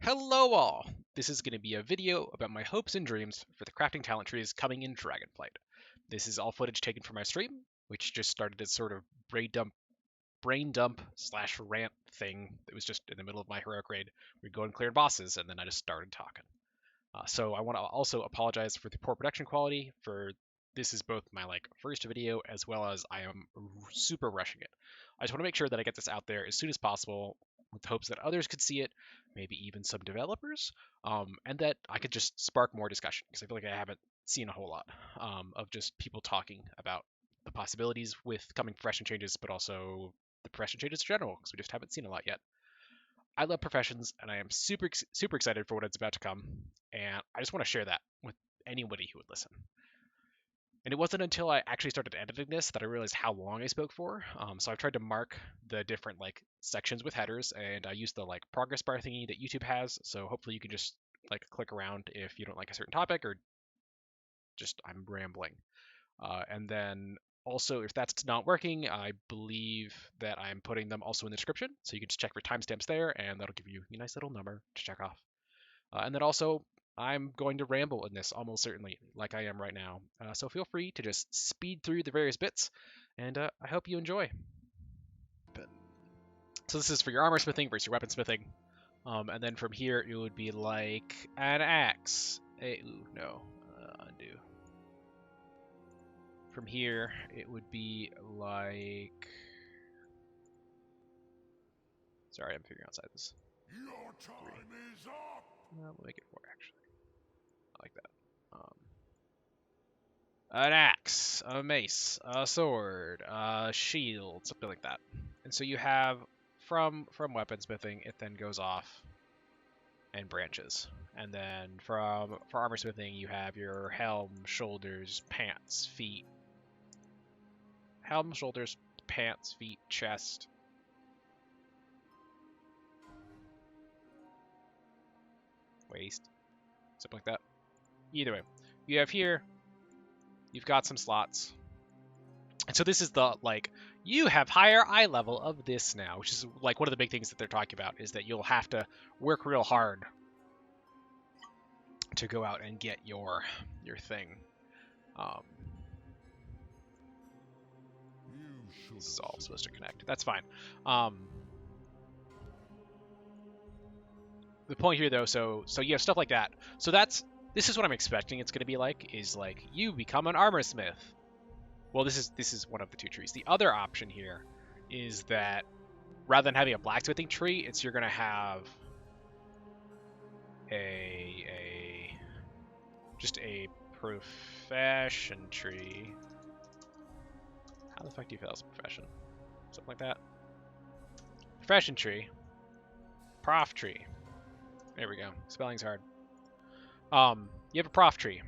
Hello all! This is going to be a video about my hopes and dreams for the crafting talent trees coming in DragonFlight. This is all footage taken from my stream, which just started as sort of brain dump slash rant thing that was just in the middle of my heroic raid. We'd go and clear bosses, and then I just started talking. So I want to also apologize for the poor production quality. This is both my first video as well as I am super rushing it. I just want to make sure that I get this out there as soon as possible with hopes that others could see it, maybe even some developers, and that I could just spark more discussion because I feel like I haven't seen a whole lot of just people talking about the possibilities with coming profession changes, but also the profession changes in general because we just haven't seen a lot yet. I love professions, and I am super excited for what it's about to come, and I just want to share that with anybody who would listen. And it wasn't until I actually started editing this that I realized how long I spoke for. So I've tried to mark the different sections with headers, and I use the progress bar thingy that YouTube has. So hopefully you can just click around if you don't like a certain topic or just I'm rambling. And then also, if that's not working, I believe that I'm putting them also in the description, so you can just check for timestamps there, and that'll give you a nice little number to check off. And then also, I'm going to ramble in this almost certainly, like I am right now. So feel free to just speed through the various bits, and I hope you enjoy. So this is for your armor smithing versus your weaponsmithing. And then from here, it would be like an axe. No, undo. From here, it would be like... Sorry, I'm figuring outside this. Your time is up. We'll make it 4, actually. I like that. An axe, a mace, a sword, a shield, something like that. And so you have, from weaponsmithing, it then goes off and branches. And then for armor smithing, you have your helm, shoulders, pants, feet. Helm, shoulders, pants, feet, chest. Waist. Something like that. Either way. You have here, you've got some slots. And so this is the, you have higher eye level of this now, which is one of the big things that they're talking about, is that you'll have to work real hard to go out and get your thing. This is all supposed to connect. That's fine. The point here, though, so you have stuff like that. So this is what I'm expecting it's going to be like, is you become an armor smith. Well, this is one of the 2 trees. The other option here is that rather than having a blacksmithing tree, you're going to have just a profession tree. How the fuck do you fail as a profession? Something like that. Profession tree. Prof tree. There we go. Spelling's hard. You have a prof tree.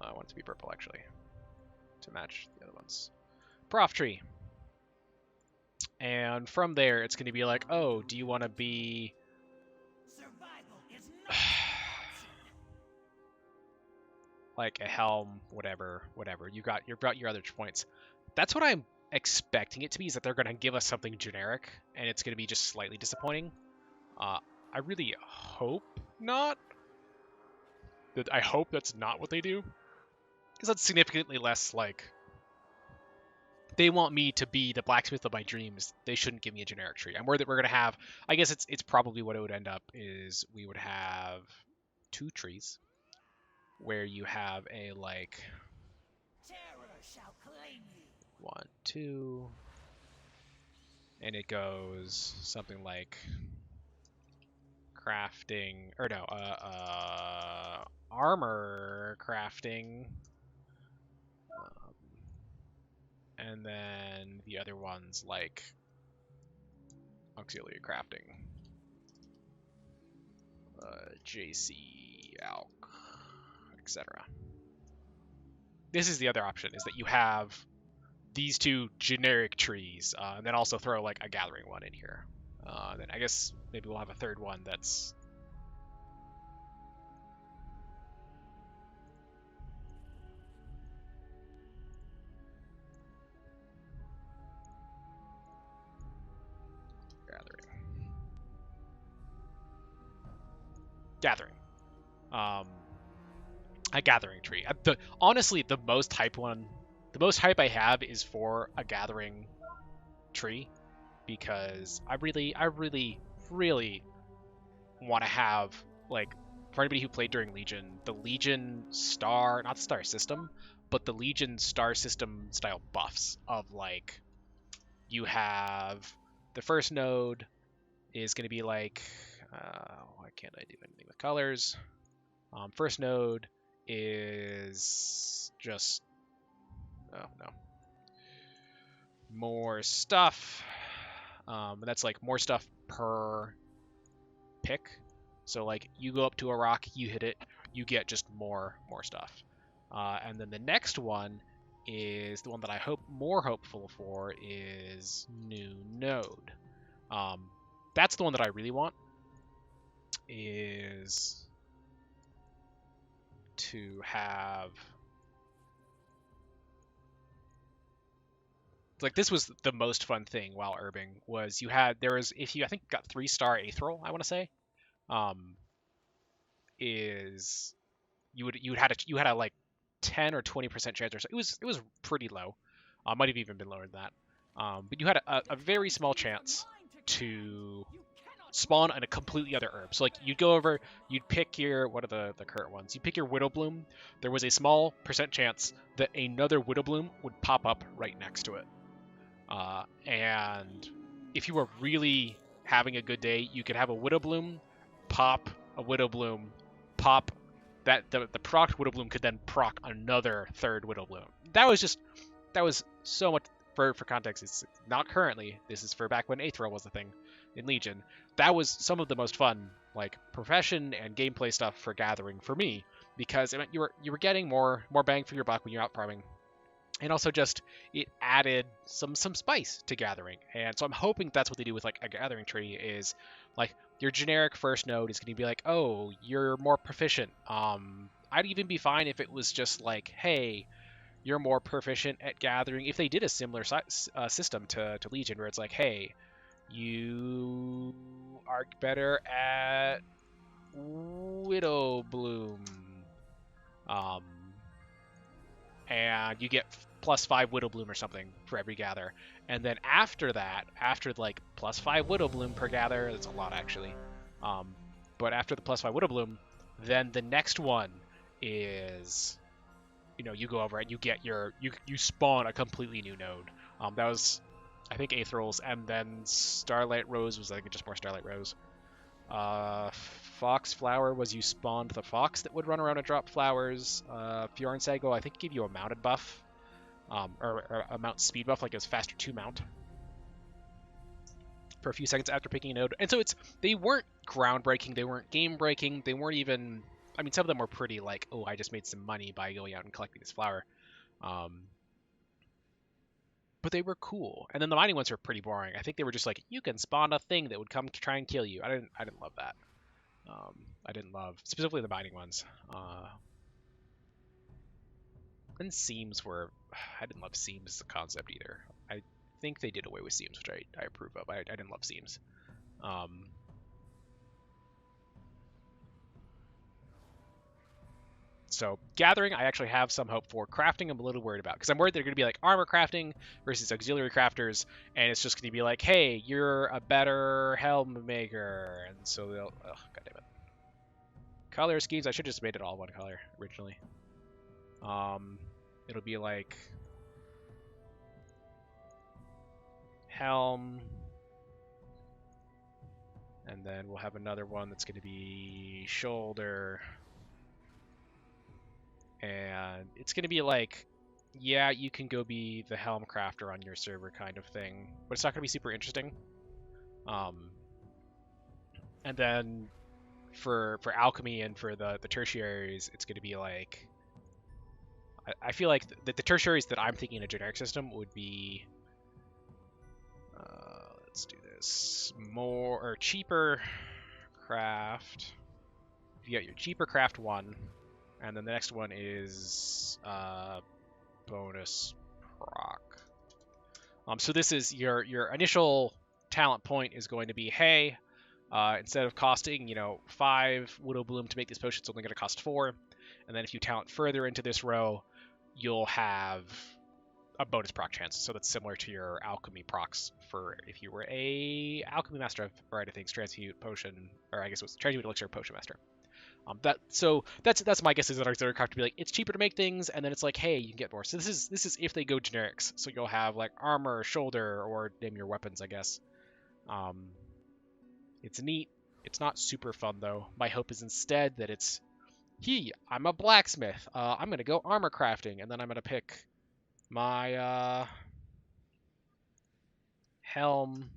I want it to be purple, actually, to match the other ones. Prof tree. And from there, it's going to be like, oh, do you want to be... Survival is not like a helm, whatever. You've got your other points. That's what I'm expecting it to be, is that they're going to give us something generic, and it's going to be just slightly disappointing. I really hope not. I hope that's not what they do, because that's significantly less they want me to be the blacksmith of my dreams. They shouldn't give me a generic tree. I'm worried that we're going to have, I guess it's probably what it would end up is we would have 2 trees where you have a terror shall claim you. 1, 2, and it goes something like crafting, or no, armor crafting, and then the other one's like auxiliary crafting, JC, Alc, etc. This is the other option, is that you have these 2 generic trees, and then also throw a gathering one in here. Then I guess maybe we'll have a 3rd one that's gathering. gathering. A gathering tree. Honestly, the most hype I have is for a gathering tree, because I really want to have, like, for anybody who played during Legion, the Legion star, not the star system, but the Legion star system style buffs of, like, you have the first node is going to be like, why can't I do anything with colors? First node is just, oh no, more stuff. And that's like more stuff per pick. So like you go up to a rock, you hit it, you get just more stuff. And then the next one is the one that I hope more hopeful for is new node. That's the one that I really want, is to have, like, this was the most fun thing while herbing, was if you, I think, got 3-star Aetherol, I want to say, is you had a like 10 or 20% chance, or so. It was pretty low. Might have even been lower than that. But you had a very small chance to spawn on a completely other herb. So like you'd go over, you'd pick your, what are the current ones? You pick your Widowbloom. There was a small percent chance that another Widowbloom would pop up right next to it. And if you were really having a good day, you could have a Widowbloom, pop a Widowbloom, pop that the proc Widowbloom could then proc another third Widowbloom. That was so much. For context, it's not currently. This is for back when Aetherol was the thing in Legion. That was some of the most fun, like, profession and gameplay stuff for gathering for me, because it meant you were getting more bang for your buck when you're out farming, and also just it added some spice to gathering. And so I'm hoping that's what they do with like a gathering tree, is like your generic first node is going to be like, oh, you're more proficient. I'd even be fine if it was just like, hey, you're more proficient at gathering. If they did a similar system to Legion, where it's like, hey, you are better at Widowbloom, and you get +5 Widowbloom or something for every gather. And then after that, after like +5 Widowbloom per gather, that's a lot actually. But after the +5 Widowbloom, then the next one is, you go over and you get you spawn a completely new node. That was, I think, Aetherol's, and then Starlight Rose was, I think, just more Starlight Rose. Fox Flower was you spawned the fox that would run around and drop flowers. Fjorn Sago, I think, gave you a mounted buff, or a mount speed buff, like it was faster to mount for a few seconds after picking a node. And so they weren't groundbreaking, they weren't game breaking, they weren't even, I mean, some of them were pretty like, oh, I just made some money by going out and collecting this flower. But they were cool. And then the mining ones were pretty boring. I think they were just like, you can spawn a thing that would come try and kill you. I didn't love that. I didn't love specifically the mining ones. And seams were, I didn't love seams as a concept either. I think they did away with seams, which I approve of. I didn't love seams. So gathering, I actually have some hope for. Crafting, I'm a little worried about, because I'm worried they're going to be like armor crafting versus auxiliary crafters, and it's just going to be like, hey, you're a better helm maker, and so they'll, oh, god damn it. Color schemes, I should have just made it all one color originally. It'll be like helm, and then we'll have another one that's going to be shoulder. And it's going to be like, yeah, you can go be the helm crafter on your server kind of thing, but it's not going to be super interesting. And then for alchemy and for the tertiaries, it's going to be like, I feel like the tertiaries that I'm thinking in a generic system would be, let's do this, more or cheaper craft. You got your cheaper craft 1. And then the next one is bonus proc. So this is your initial talent point is going to be, hey, Instead of costing, 5 Widow Bloom to make this potion, it's only going to cost 4. And then if you talent further into this row, you'll have a bonus proc chance. So that's similar to your alchemy procs for if you were a alchemy master of variety of things, transmute potion, or I guess it was transmute elixir potion master. That's my guess is that auxiliary craft to be like it's cheaper to make things, and then it's like, hey, you can get more. So this is if they go generics. So you'll have like armor, shoulder, or name your weapons, I guess. It's neat. It's not super fun though. My hope is instead that it's, I'm a blacksmith. I'm gonna go armor crafting, and then I'm gonna pick my helm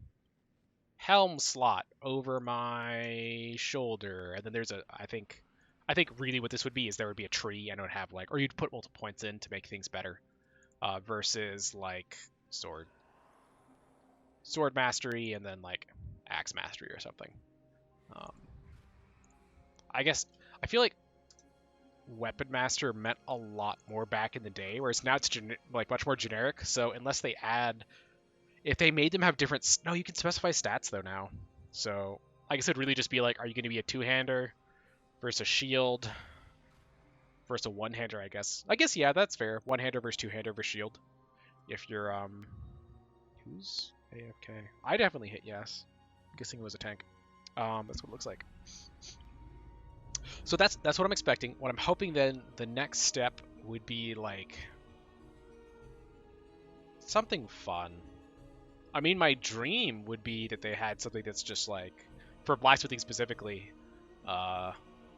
slot over my shoulder, and then there's I think really what this would be is there would be a tree, and it would have like, or you'd put multiple points in to make things better, versus like sword mastery and then like axe mastery or something. I guess I feel like weapon master meant a lot more back in the day, whereas now it's like much more generic. So unless they add, if they made them have different, no, you can specify stats though now. So I guess it'd really just be like, are you going to be a two-hander versus a shield versus a one-hander? I guess yeah, that's fair. One-hander versus two-hander versus shield. If you're who's AFK? I definitely hit yes. I'm guessing it was a tank. That's what it looks like. So that's what I'm expecting. What I'm hoping then the next step would be like something fun. I mean, my dream would be that they had something that's just like, for blacksmithing specifically,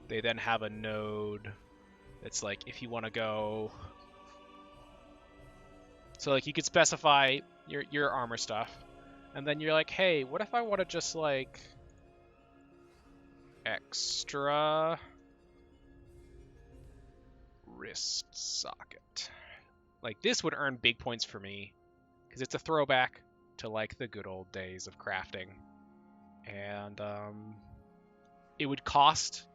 they then have a node that's like, if you want to go, so like you could specify your armor stuff, and then you're like, hey, what if I want to just like extra wrist socket? Like this would earn big points for me because it's a throwback to like the good old days of crafting, and it would cost,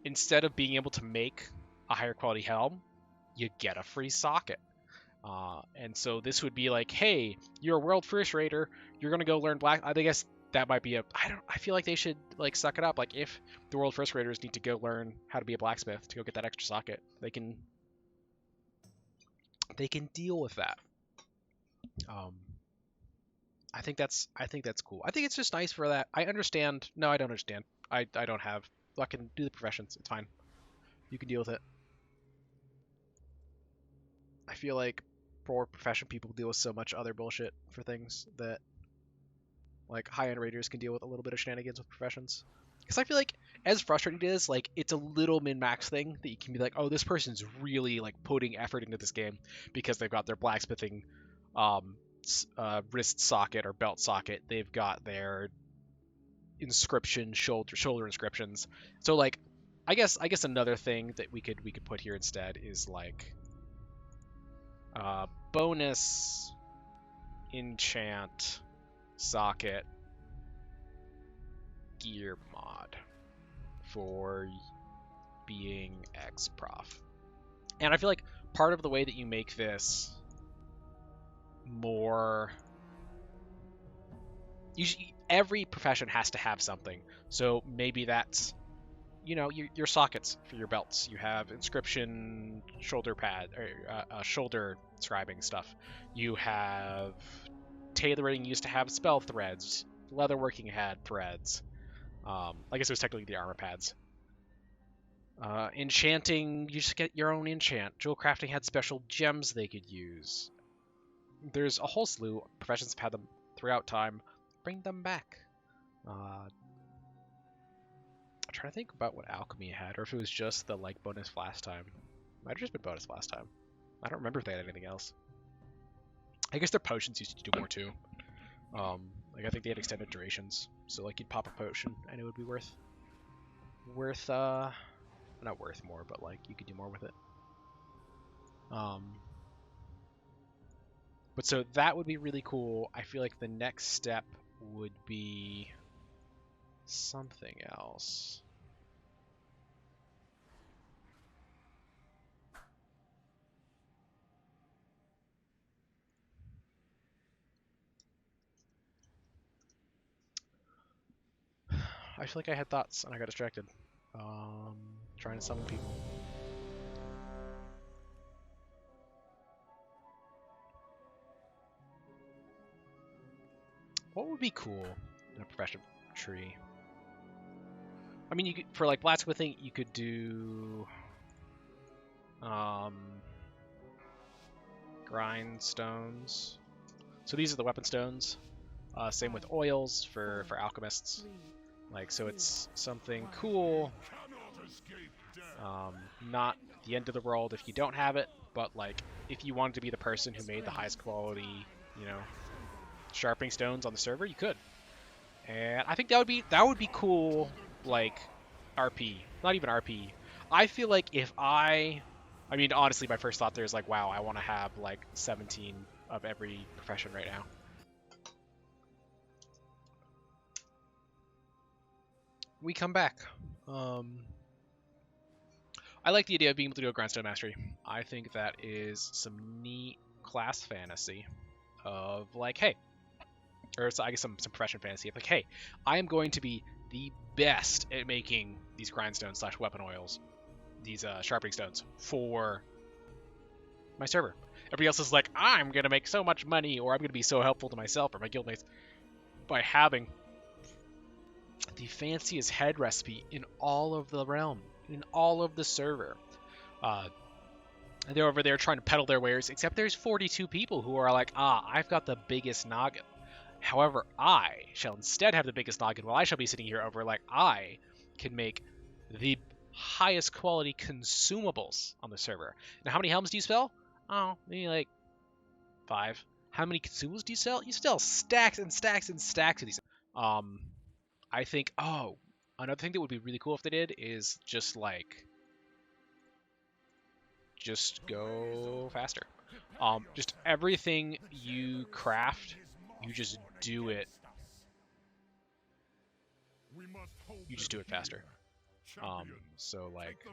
instead of being able to make a higher quality helm, you get a free socket. And so this would be like, hey, you're a world first raider, you're gonna go learn black. I guess that might be I feel like they should like suck it up. Like if the world first raiders need to go learn how to be a blacksmith to go get that extra socket, they can deal with that. I think that's cool. I think it's just nice for that. I understand. No, I don't understand. I don't have. I can do the professions. It's fine. You can deal with it. I feel like poor profession people deal with so much other bullshit for things that like high-end raiders can deal with a little bit of shenanigans with professions. Because I feel like as frustrating it is, like it's a little min-max thing that you can be like, oh, this person's really like putting effort into this game because they've got their blacksmithing wrist socket or belt socket. They've got their inscription shoulder inscriptions. So like, I guess another thing that we could put here instead is like bonus enchant socket gear mod for being X prof. And I feel like part of the way that you make this more, every profession has to have something. So maybe that's, your sockets for your belts. You have inscription shoulder pad or shoulder scribing stuff. You have tailoring used to have spell threads. Leatherworking had threads. I guess it was technically the armor pads. Enchanting, you just get your own enchant. Jewel crafting had special gems they could use. There's a whole slew of professions have had them throughout time. Bring them back. I'm trying to think about what alchemy had, or if it was just the like bonus last time. Might have just been bonus last time. I don't remember if they had anything else. I guess their potions used to do more too. Like I think they had extended durations, so like you'd pop a potion and it would be worth not worth more, but like you could do more with it. But so that would be really cool. I feel like the next step would be something else. I feel like I had thoughts and I got distracted. Trying to summon people. What would be cool in a profession tree? I mean, you could, for like blacksmithing, you could do grindstones. So these are the weapon stones. Same with oils for alchemists. Like, so it's something cool. Not the end of the world if you don't have it, but like if you wanted to be the person who made the highest quality, you know, sharpening stones on the server, you could. And I think that would be cool. Like RP, not even RP. I feel like if I mean, honestly, my first thought there is like, wow, I want to have like 17 of every profession right now. We come back. I like the idea of being able to do a grindstone mastery. I think that is some neat class fantasy of like, hey, or I guess some profession fantasy of like, hey, I am going to be the best at making these grindstones / weapon oils, these sharpening stones for my server. Everybody else is like, I'm gonna make so much money, or I'm gonna be so helpful to myself or my guildmates by having the fanciest head recipe in all of the realm, in all of the server. They're over there trying to peddle their wares, except there's 42 people who are like, I've got the biggest noggin. However, I shall instead have the biggest noggin while I shall be sitting here over like I can make the highest quality consumables on the server. Now, how many helms do you sell? Oh, maybe like 5. How many consumables do you sell? You sell stacks and stacks and stacks of these. I think, another thing that would be really cool if they did is just go faster. Just everything you craft, you just do it. You just do it faster. So like,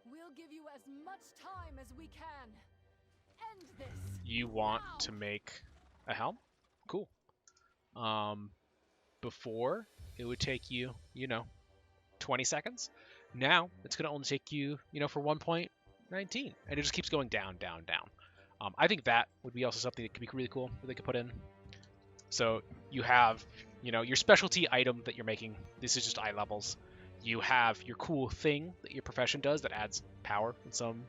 we'll give you as much time as we can. End this. You want to make a helm? Cool. Before it would take you, 20 seconds. Now it's going to only take you, for 1.19, and it just keeps going down, down, down. I think that would be also something that could be really cool that they could put in. So you have, your specialty item that you're making. This is just eye levels. You have your cool thing that your profession does that adds power in some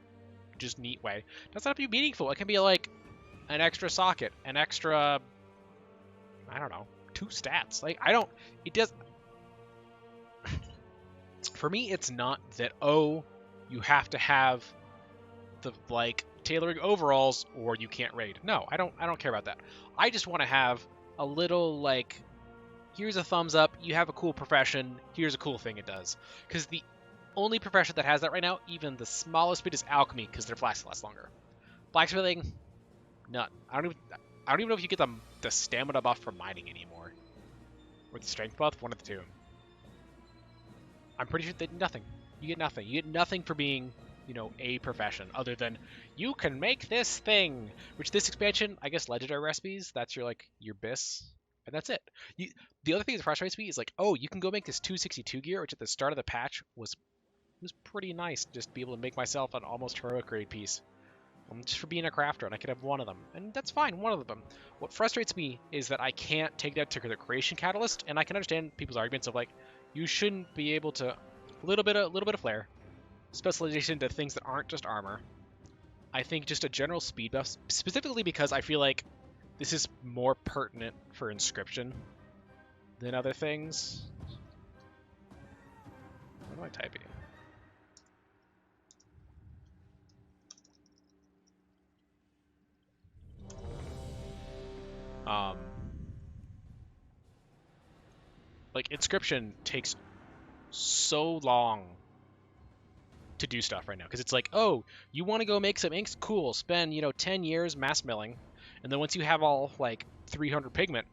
just neat way. That's not to be meaningful. It can be like an extra socket, an extra, I don't know, 2 stats. Like, it does. For me, it's not that, you have to have the, tailoring overalls or you can't raid. No, I don't care about that. I just want to have a little, here's a thumbs up, you have a cool profession, here's a cool thing it does. Because the only profession that has that right now, even the smallest bit, is alchemy, because their flasks last longer. Blacksmithing, none. I don't even know if you get the stamina buff from mining anymore. Or the strength buff, one of the two. I'm pretty sure they do nothing. You get nothing. You get nothing for being, a profession, other than you can make this thing. Which this expansion, I guess legendary recipes, that's your BIS. And that's it. The other thing that frustrates me is you can go make this 262 gear, which at the start of the patch was pretty nice, just to be able to make myself an almost heroic grade piece. Just for being a crafter, and I could have one of them. And that's fine, one of them. What frustrates me is that I can't take that to the creation catalyst, and I can understand people's arguments of you shouldn't be able to a little bit of flair, specialization to things that aren't just armor. I think just a general speed buff, specifically because I feel like this is more pertinent for inscription than other things. What am I typing? Inscription takes so long to do stuff right now, because it's you want to go make some inks? Cool, spend 10 years mass milling, and then once you have all 300 pigment,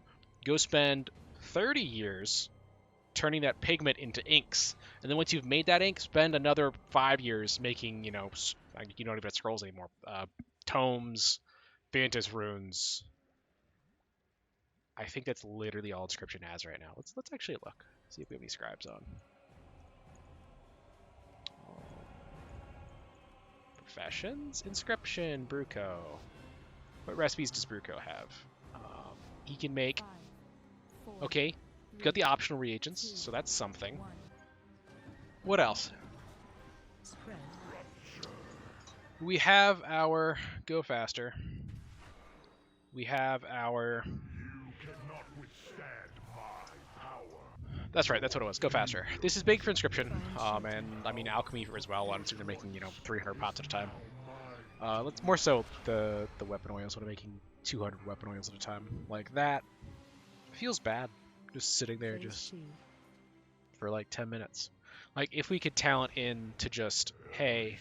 go spend 30 years turning that pigment into inks, and then once you've made that ink, spend another 5 years making you don't even have scrolls anymore, tomes, Vantis runes, I think that's literally all Inscription has right now. Let's actually look. See if we have any scribes on. Professions? Inscription, Bruco. What recipes does Bruco have? He can make... 5, 4, Okay, we've got the optional reagents, so that's something. 1. What else? Spread. We have our Go Faster. We have our... Cannot withstand my power. That's right, that's what it was. Go Faster. This is big for Inscription, and I mean Alchemy as well. I'm they're making 300 pots at a time. Let's more so the weapon oils when I'm making 200 weapon oils at a time. Like that feels bad. Just sitting there just for like 10 minutes. Like if we could talent in to just, hey,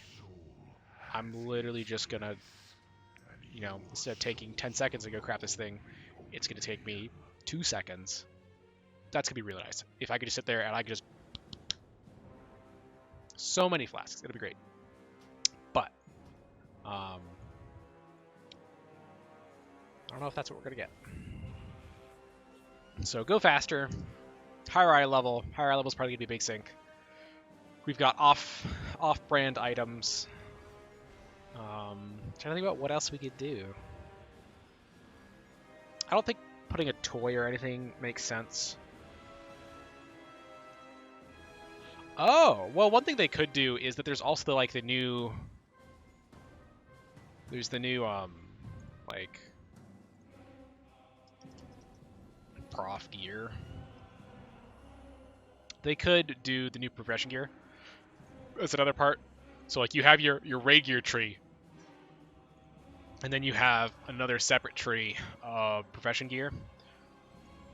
I'm literally just gonna, instead of taking 10 seconds to go craft this thing, it's gonna take me 2 seconds. That's gonna be really nice. If I could just sit there and I could just... So many flasks. It'll be great. But, I don't know if that's what we're gonna get. So go faster. Higher eye level. Higher eye level is probably gonna be a big sink. We've got off-brand items. Trying to think about what else we could do. I don't think putting a toy or anything makes sense. Oh, well, one thing they could do is that there's also the new prof gear. They could do the new profession gear. That's another part. So like you have your raid gear tree, and then you have another separate tree of profession gear.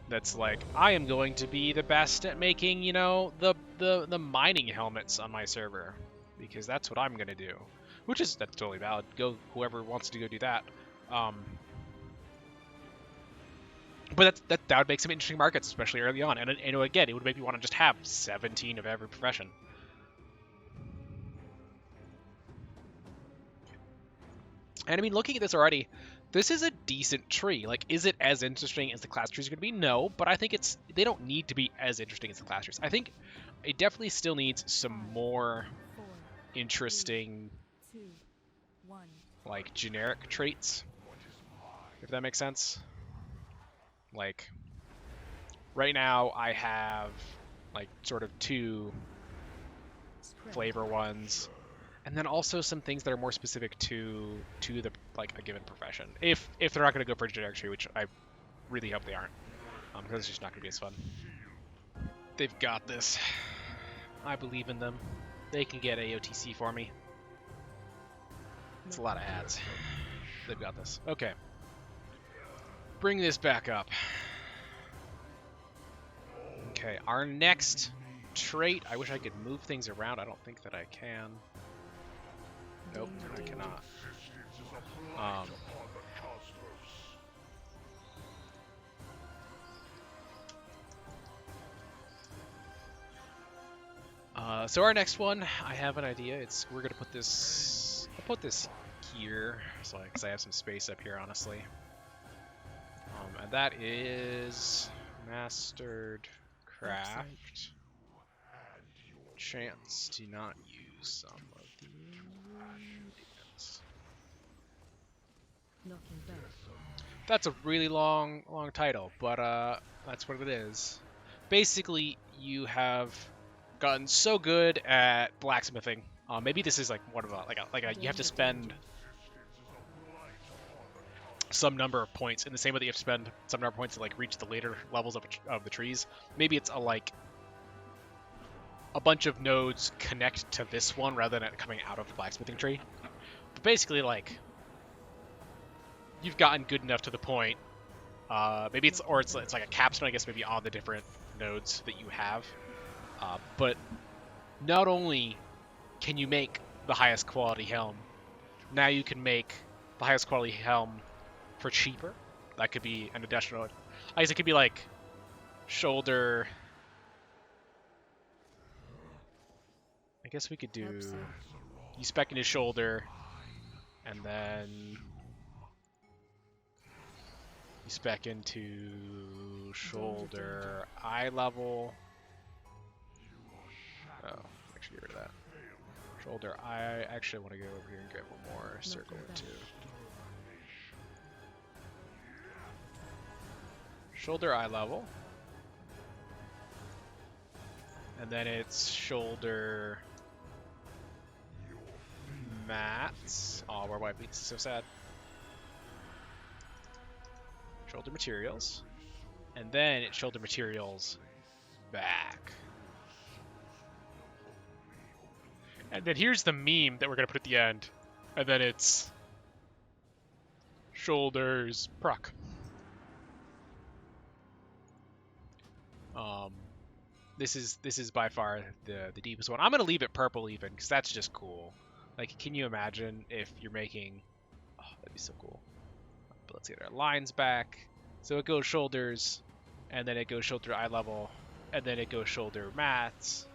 That's like, I am going to be the best at making, the mining helmets on my server, because that's what I'm gonna do. That's totally valid. Go, whoever wants to go do that. But that would make some interesting markets, especially early on. And again, it would make me want to just have 17 of every profession. And I mean, looking at this already, this is a decent tree. Like, is it as interesting as the class trees are going to be? No, but I think they don't need to be as interesting as the class trees. I think it definitely still needs some more 4, interesting, 2, 1. like, generic traits, if that makes sense. Like, right now I have, like, sort of 2 flavor ones, and then also some things that are more specific to the, like, a given profession. If they're not going to go for a generic tree, which I really hope they aren't, because it's just not going to be as fun. They've got this. I believe in them. They can get AOTC for me. It's a lot of ads. They've got this. Okay. Bring this back up. Okay, our next trait. I wish I could move things around. I don't think that I can. Nope, I cannot. So our next one, I have an idea. We're gonna put this. I'll put this here, because I have some space up here, honestly. And that is mastered craft. Chance to not use some of the ingredients. That's a really long title, but that's what it is. Basically, you have gotten so good at blacksmithing. Maybe this is like one of you have to spend some number of points in the same way that you have to spend some number of points to like reach the later levels of the trees. Maybe it's a bunch of nodes connect to this one rather than it coming out of the blacksmithing tree. But basically, like, you've gotten good enough to the point. Maybe it's like a capstone, I guess, maybe on the different nodes that you have. But not only can you make the highest quality helm, now you can make the highest quality helm for cheaper. That could be an additional. I guess it could be like shoulder. I guess we could do. You spec in his shoulder, and then You spec into shoulder eye level. Oh, actually get rid of that. Shoulder eye. Actually, I want to go over here and get one more circle into. Shoulder eye level. And then it's shoulder mats. Oh, where white beats is so sad. Shoulder materials. And then it's shoulder materials back. And then here's the meme that we're going to put at the end. And then it's shoulders proc. This is by far the deepest one. I'm gonna leave it purple even because that's just cool. Like, can you imagine if you're making? Oh, that'd be so cool. But let's get our lines back. So it goes shoulders, and then it goes shoulder eye level, and then it goes shoulder mats,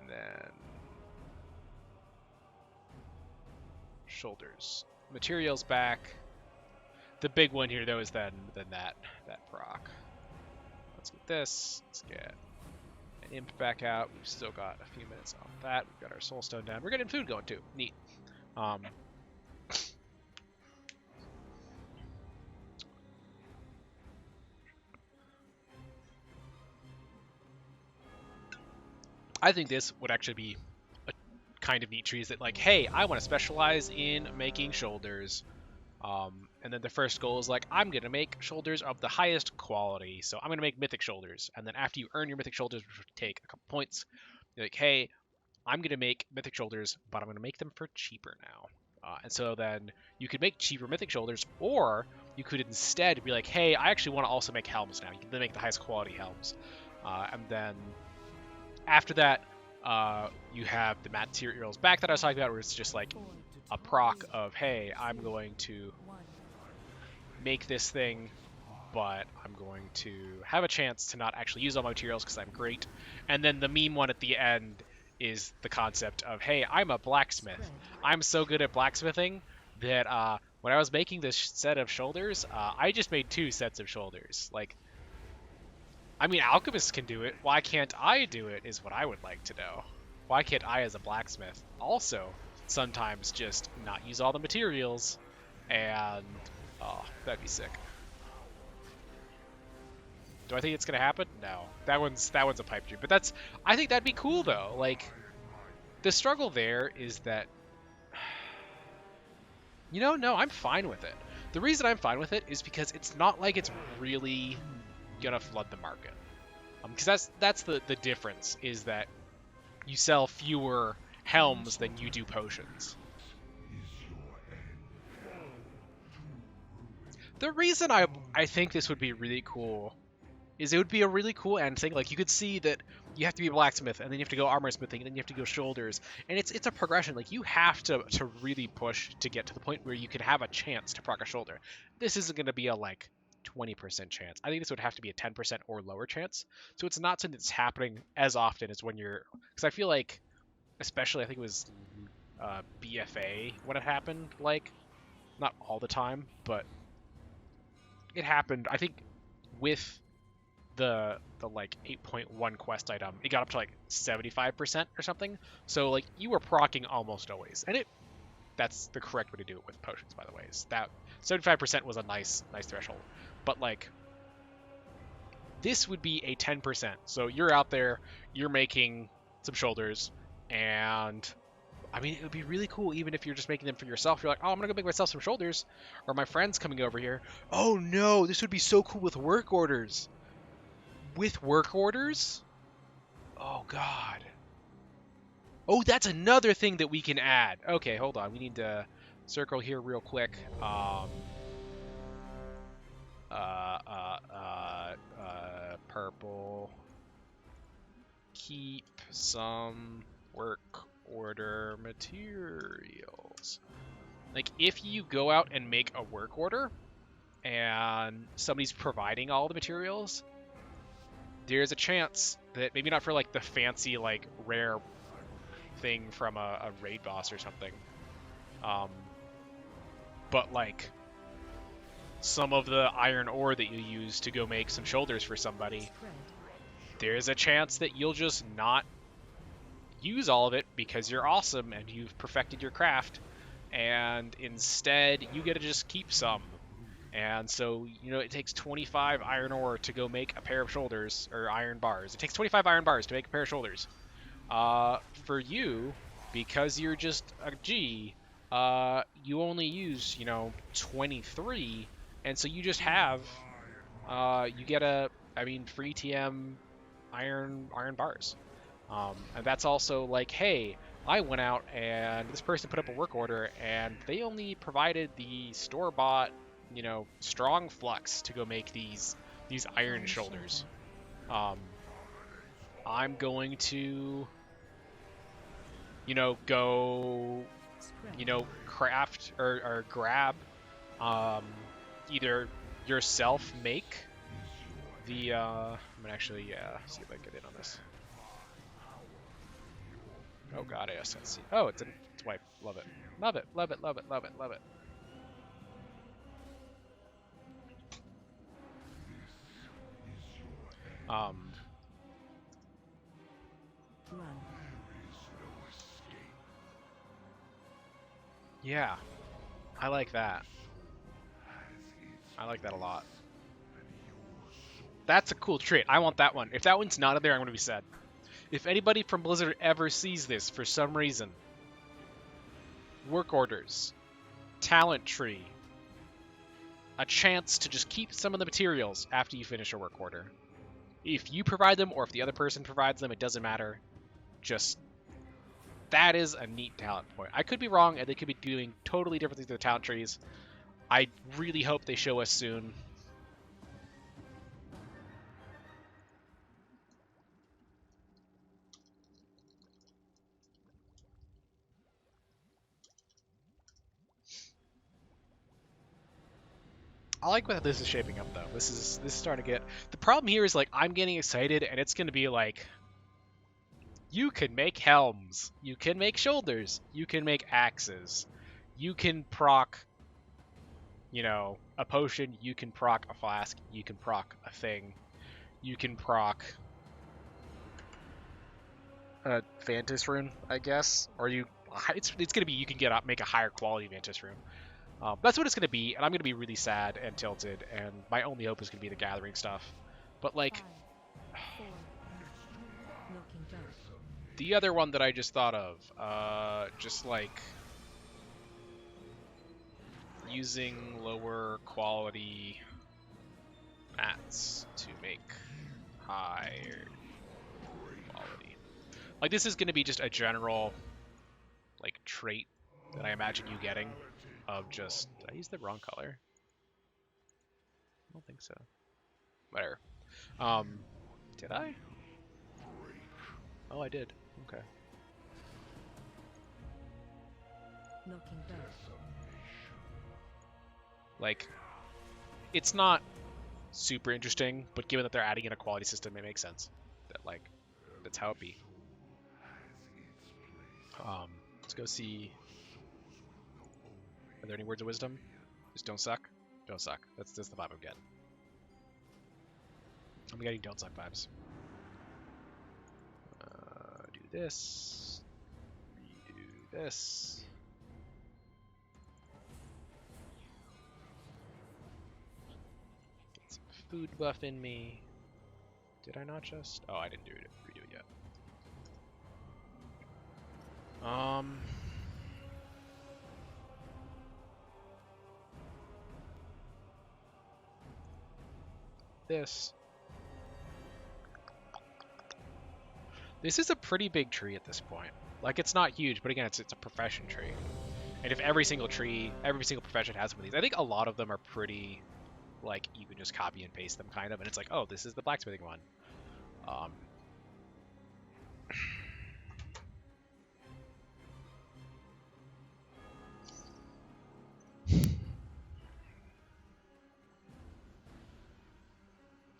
and then shoulders materials back. The big one here though is then that proc. Let's get this. Let's get an imp back out. We've still got a few minutes on that. We've got our soulstone down. We're getting food going too. Neat. I think this would actually be a kind of neat tree. Is that like, hey, I want to specialize in making shoulders. And then the first goal is like, I'm going to make shoulders of the highest quality. So I'm going to make mythic shoulders. And then after you earn your mythic shoulders, which would take a couple points, you're like, hey, I'm going to make mythic shoulders, but I'm going to make them for cheaper now. And so then you could make cheaper mythic shoulders, or you could instead be like, hey, I actually want to also make helms now. You can then make the highest quality helms. And then after that, you have the materials back that I was talking about, where it's just like a proc of, hey, I'm going to make this thing, but I'm going to have a chance to not actually use all my materials because I'm great. And then the meme one at the end is the concept of, hey, I'm a blacksmith. I'm so good at blacksmithing that when I was making this set of shoulders, I just made 2 sets of shoulders. Like, I mean, alchemists can do it. Why can't I do it is what I would like to know. Why can't I, as a blacksmith, also sometimes just not use all the materials? And oh, that'd be sick. Do I think it's gonna happen? No. That one's a pipe dream. But I think that'd be cool though. Like, the struggle there is that, you know, no, I'm fine with it. The reason I'm fine with it is because it's not like it's really gonna flood the market. Because that's the difference, is that you sell fewer helms than you do potions. The reason I think this would be really cool is it would be a really cool end thing. Like, you could see that you have to be a blacksmith, and then you have to go armor smithing, and then you have to go shoulders, and it's a progression. Like, you have to really push to get to the point where you can have a chance to proc a shoulder. This isn't going to be a like 20% chance. I think this would have to be a 10% or lower chance. So it's not something that's happening as often as when you're, because I feel like, especially I think it was BFA when it happened. Like, not all the time, but it happened. I think with the like 8.1 quest item, it got up to like 75% or something. So like, you were procking almost always, and that's the correct way to do it with potions, by the way. Is that 75% was a nice threshold. But like, this would be a 10%. So you're out there, you're making some shoulders, and I mean, it would be really cool even if you're just making them for yourself. You're like, oh, I'm gonna go make myself some shoulders, or my friend's coming over here. Oh no, this would be so cool with work orders. With work orders? Oh god. Oh, that's another thing that we can add. Okay, hold on. We need to circle here real quick. Purple. Keep some work order materials. Like, if you go out and make a work order and somebody's providing all the materials, there's a chance that, maybe not for like the fancy like rare thing from a raid boss or something, but like some of the iron ore that you use to go make some shoulders for somebody, there's a chance that you'll just not use all of it because you're awesome and you've perfected your craft, and instead you get to just keep some. And so, you know, it takes 25 iron ore to go make a pair of shoulders, or iron bars. It takes 25 iron bars to make a pair of shoulders. For you, because you're just a G, you only use, 23, and so you just have, you get free TM iron bars. And that's also like, hey, I went out and this person put up a work order and they only provided the store-bought, strong flux to go make these iron shoulders. I'm going to, go, craft or grab, either yourself make the, I'm gonna actually, see if I can get in on this. Oh god, yes, let's see. Oh, it's wipe. Love it. Love it, love it, love it, love it, love it. Yeah, I like that. I like that a lot. That's a cool trait. I want that one. If that one's not in there, I'm going to be sad. If anybody from Blizzard ever sees this for some reason, work orders, talent tree, a chance to just keep some of the materials after you finish a work order. If you provide them or if the other person provides them, it doesn't matter. Just, that is a neat talent point. I could be wrong, and they could be doing totally different things with the talent trees. I really hope they show us soon. I like how this is shaping up, though. This is starting to get... The problem here is, like, I'm getting excited, and it's going to be like... You can make helms. You can make shoulders. You can make axes. You can proc, a potion. You can proc a flask. You can proc a thing. You can proc a Vantis rune, I guess. Or it's going to be you can make a higher quality Vantis rune. That's what it's going to be, and I'm going to be really sad and tilted, and my only hope is going to be the gathering stuff. But, like, the other one that I just thought of, just, like, using lower quality mats to make higher quality. Like, this is going to be just a general, like, trait that I imagine you getting. Of just... Did I use the wrong color? I don't think so. Whatever. Did I? Oh, I did. Okay. Like, it's not super interesting, but given that they're adding in a quality system, it makes sense. That, like, that's how it be. Let's go see... Are there any words of wisdom? Just don't suck? Don't suck. That's the vibe I'm getting. I'm getting don't suck vibes. Do this. Redo this. Get some food buff in me. Did I not just? Oh, I didn't redo it yet. This is a pretty big tree at this point. Like, it's not huge, but again, it's a profession tree. And if every single profession has one of these, I think a lot of them are pretty, like, you can just copy and paste them kind of, and it's like, oh, this is the blacksmithing one.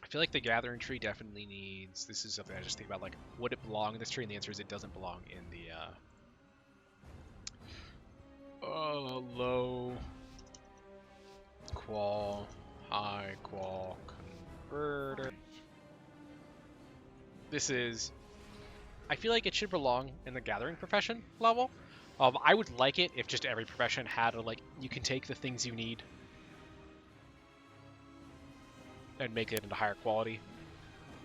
I feel like the gathering tree definitely needs... This is something I just think about, like, would it belong in this tree? And the answer is it doesn't belong in the, low qual High qual converter. This is... I feel like it should belong in the gathering profession level. I would like it if just every profession had a, like, you can take the things you need and make it into higher quality.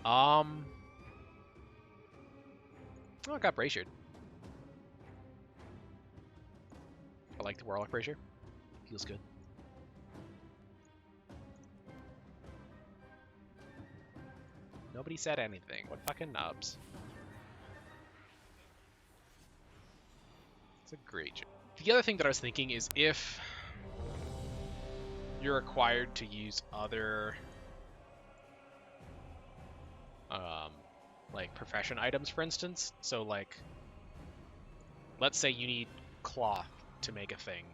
Oh, it got braziered. I like the Warlock brazier. Feels good. Nobody said anything. What fucking nubs? It's a great job. The other thing that I was thinking is if you're required to use other like profession items, for instance. So like, let's say you need cloth to make a thing.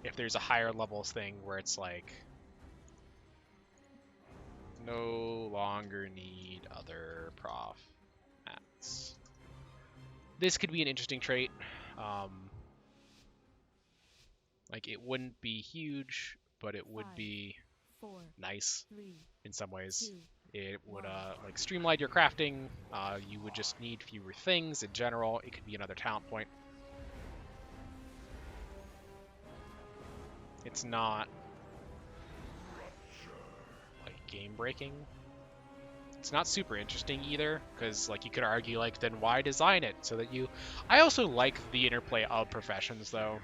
If there's a higher levels thing where it's like, no longer need other prof mats. This could be an interesting trait. Like it wouldn't be huge, but it would be nice in some ways. It would like streamline your crafting. You would just need fewer things in general. It could be another talent point. It's not like game breaking. It's not super interesting either, because like you could argue like then why design it so that you... I also like the interplay of professions though.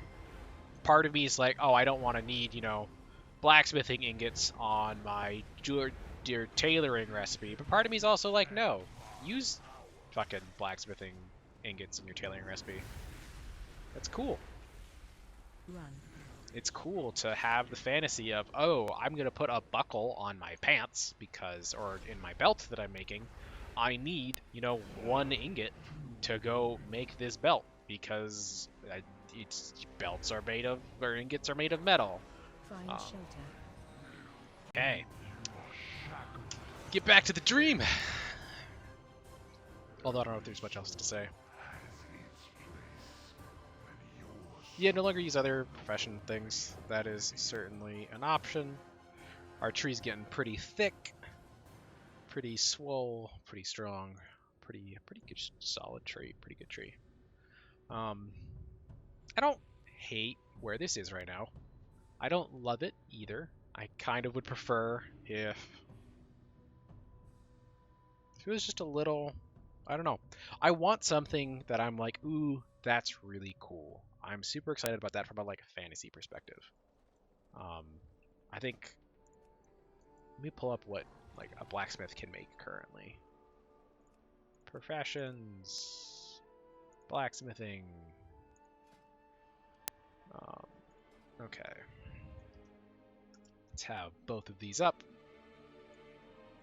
Part of me is like, oh, I don't want to need, you know, blacksmithing ingots on my your tailoring recipe, but part of me is also like, no, use fucking blacksmithing ingots in your tailoring recipe. That's cool. Run. It's cool to have the fantasy of, oh, I'm gonna put a buckle on my pants because, or in my belt that I'm making, I need, you know, 1 ingot to go make this belt because belts are made of, or ingots are made of metal. Find shelter. Okay. Get back to the dream! Although I don't know if there's much else to say. Yeah, no longer use other profession things. That is certainly an option. Our tree's getting pretty thick. Pretty swole. Pretty strong. Pretty good, solid tree. Pretty good tree. I don't hate where this is right now. I don't love it either. I kind of would prefer if it was just a little, I don't know. I want something that I'm like, ooh, that's really cool. I'm super excited about that from a like fantasy perspective. I think, let me pull up what like a blacksmith can make currently. Professions, blacksmithing. Okay. Let's have both of these up.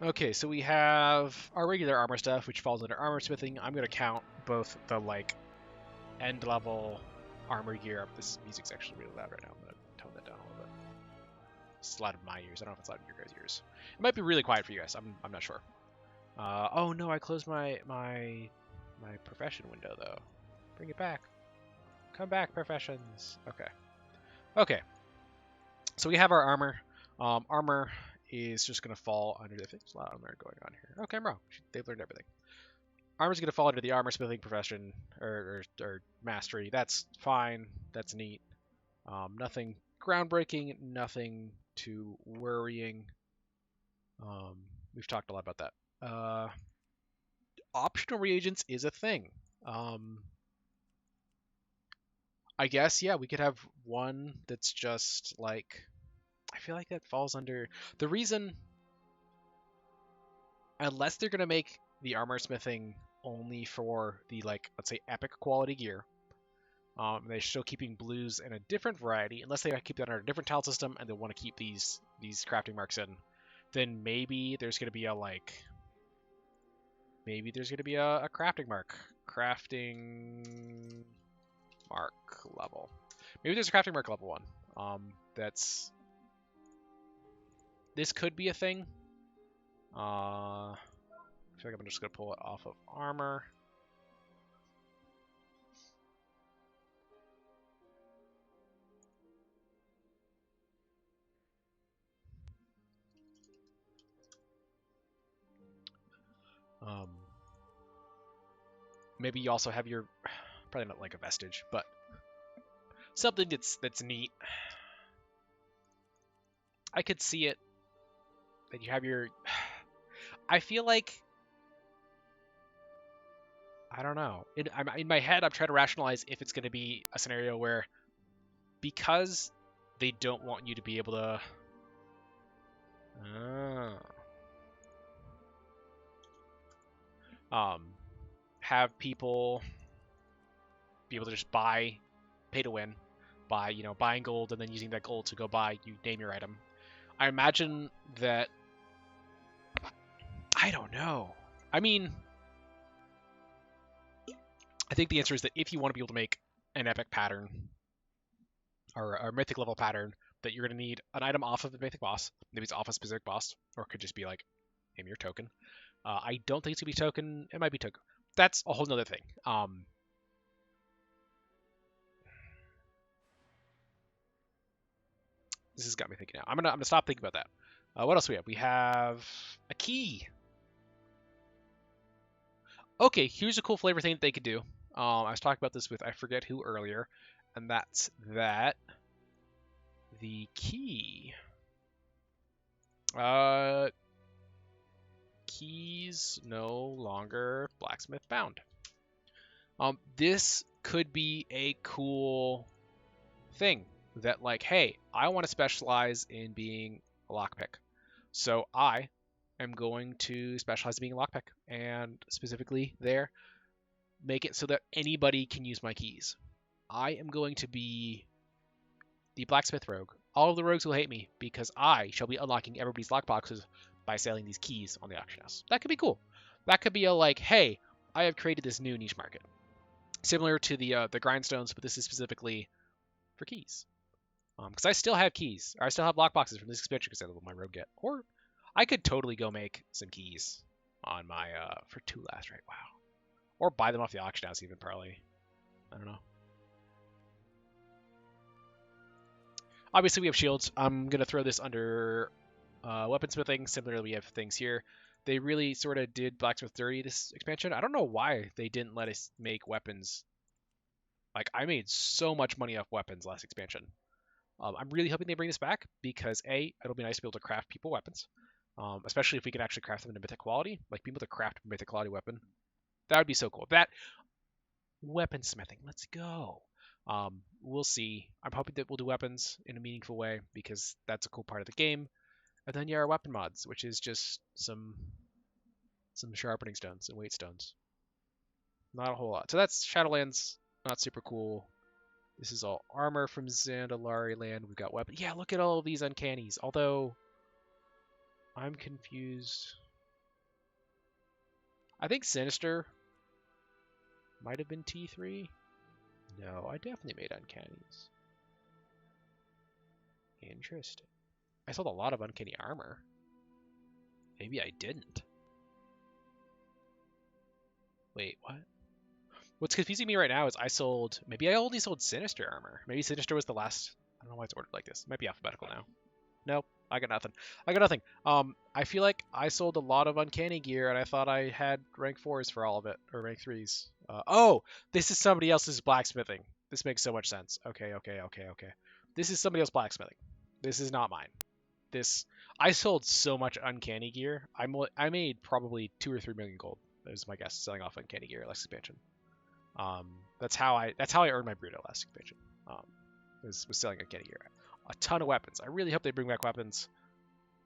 Okay, so we have our regular armor stuff, which falls under armor smithing. I'm going to count both the, like, end-level armor gear up. This music's actually really loud right now. I'm going to tone that down a little bit. It's loud in my ears. I don't know if it's loud in your guys' ears. It might be really quiet for you guys. I'm not sure. Oh, no, I closed my profession window, though. Bring it back. Come back, professions. Okay. Okay. So we have our armor. Armor is just going to fall under the... There's a lot of armor going on here. Okay, I'm wrong. They've learned everything. Armor's going to fall under the armor smithing profession or mastery. That's fine. That's neat. Nothing groundbreaking. Nothing too worrying. We've talked a lot about that. Optional reagents is a thing. I guess, yeah, we could have one that's just like... I feel like that falls under... The reason... Unless they're going to make the armor smithing only for the, like, let's say, epic quality gear, they're still keeping blues in a different variety, unless they keep that under a different talent system and they want to keep these crafting marks in, then maybe there's going to be a, like... Maybe there's going to be a crafting mark. Crafting mark level. Maybe there's a crafting mark level 1. That's... This could be a thing. I feel like I'm just going to pull it off of armor. Um, maybe you also have your, probably not like a vestige, but something that's neat. I could see it that you have your. I feel like I don't know. In my head, I'm trying to rationalize if it's going to be a scenario where because they don't want you to be able to. Have people be able to just buy, pay to win, by buying gold and then using that gold to go buy, you name your item. I imagine that. I don't know. I mean, I think the answer is that if you want to be able to make an epic pattern or a mythic level pattern, that you're going to need an item off of the mythic boss. Maybe it's off a specific boss, or it could just be like, name your token. I don't think it's going to be token. It might be token. That's a whole nother thing. This has got me thinking now. I'm gonna stop thinking about that. What else do we have? We have a key. Okay, here's a cool flavor thing that they could do. I was talking about this with I forget who earlier, and that's that the key. Keys no longer blacksmith bound. This could be a cool thing that like, hey, I want to specialize in being a lockpick. So I am going to specialize in being a lockpick and specifically there make it so that anybody can use my keys. I am going to be the blacksmith rogue. All of the rogues will hate me because I shall be unlocking everybody's lockboxes by selling these keys on the auction house. That could be cool. That could be a like, hey, I have created this new niche market. Similar to the grindstones, but this is specifically for keys. Because I still have keys, or I still have lockboxes from this expansion because I leveled my rogue get. Or I could totally go make some keys on my for 2 last right. Wow. Or buy them off the auction house even probably. I don't know. Obviously we have shields. I'm gonna throw this under weaponsmithing. Similarly, we have things here. They really sort of did blacksmith dirty this expansion. I don't know why they didn't let us make weapons. Like I made so much money off weapons last expansion. I'm really hoping they bring this back because A, it'll be nice to be able to craft people weapons, especially if we can actually craft them into mythic quality. Like being able to craft a mythic quality weapon, that would be so cool. That weaponsmithing, let's go. We'll see. I'm hoping that we'll do weapons in a meaningful way because that's a cool part of the game. And then yeah, our weapon mods, which is just some sharpening stones and weight stones. Not a whole lot. So that's Shadowlands. Not super cool. This is all armor from Zandalari land. We've got weapons. Yeah, look at all of these uncannies. Although, I'm confused. I think Sinister might have been T3. No, I definitely made uncannies. Interesting. I sold a lot of uncanny armor. Maybe I didn't. Wait, what? What's confusing me right now is maybe I only sold Sinister armor. Maybe Sinister was the last. I don't know why it's ordered like this. It might be alphabetical now. Nope, I got nothing. I feel like I sold a lot of uncanny gear and I thought I had rank 4s for all of it, or rank 3s. Oh, this is somebody else's blacksmithing. This makes so much sense. Okay. This is somebody else blacksmithing. This is not mine. I sold so much uncanny gear. I made probably 2 or 3 million gold. That was my guess, selling off uncanny gear last expansion. That's how I earned my Bruto last expansion. Was selling uncanny gear. A ton of weapons. I really hope they bring back weapons.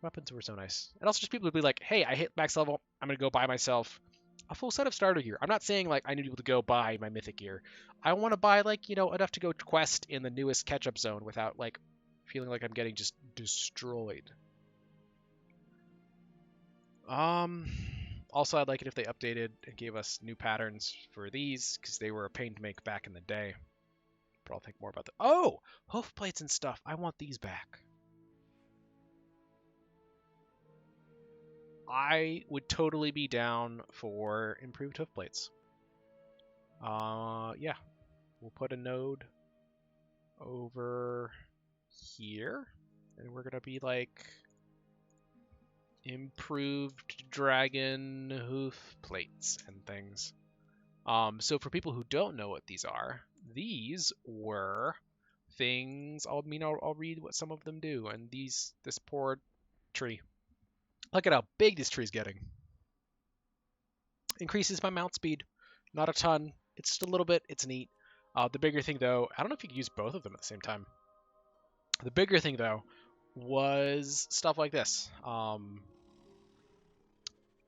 Weapons were so nice. And also just people would be like, hey, I hit max level. I'm going to go buy myself a full set of starter gear. I'm not saying like I need people to go buy my mythic gear. I want to buy like, enough to go quest in the newest catch-up zone without like feeling like I'm getting just destroyed. Also, I'd like it if they updated and gave us new patterns for these because they were a pain to make back in the day. But I'll think more about that. Oh, hoof plates and stuff. I want these back. I would totally be down for improved hoof plates. Yeah, we'll put a node over here, and we're gonna be like improved dragon hoof plates and things. So for people who don't know what these were things. I'll read what some of them do. And this poor tree. Look at how big this tree is getting. Increases my mount speed. Not a ton. It's just a little bit. It's neat. The bigger thing, though, I don't know if you can use both of them at the same time. The bigger thing, though, was stuff like this.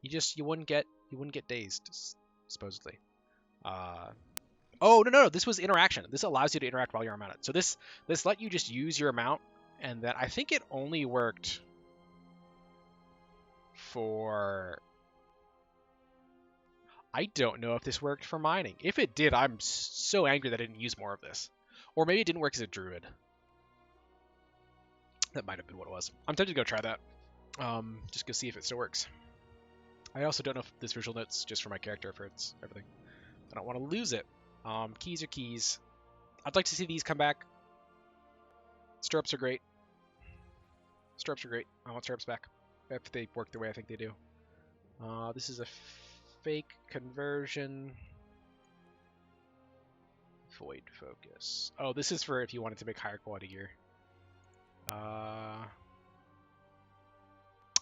You wouldn't get dazed, supposedly. Oh no, this was interaction. This allows you to interact while you're mounted. So this let you just use your mount, and then I think it only worked for. I don't know if this worked for mining. If it did, I'm so angry that I didn't use more of this. Or maybe it didn't work as a druid. That might have been what it was. I'm tempted to go try that. Just go see if it still works. I also don't know if this visual note's just for my character, for it's everything. I don't want to lose it. Keys are keys. I'd like to see these come back. Stirrups are great. Stirrups are great. I want stirrups back. If they work the way I think they do. This is a fake conversion. Void focus. Oh, this is for if you wanted to make higher quality gear.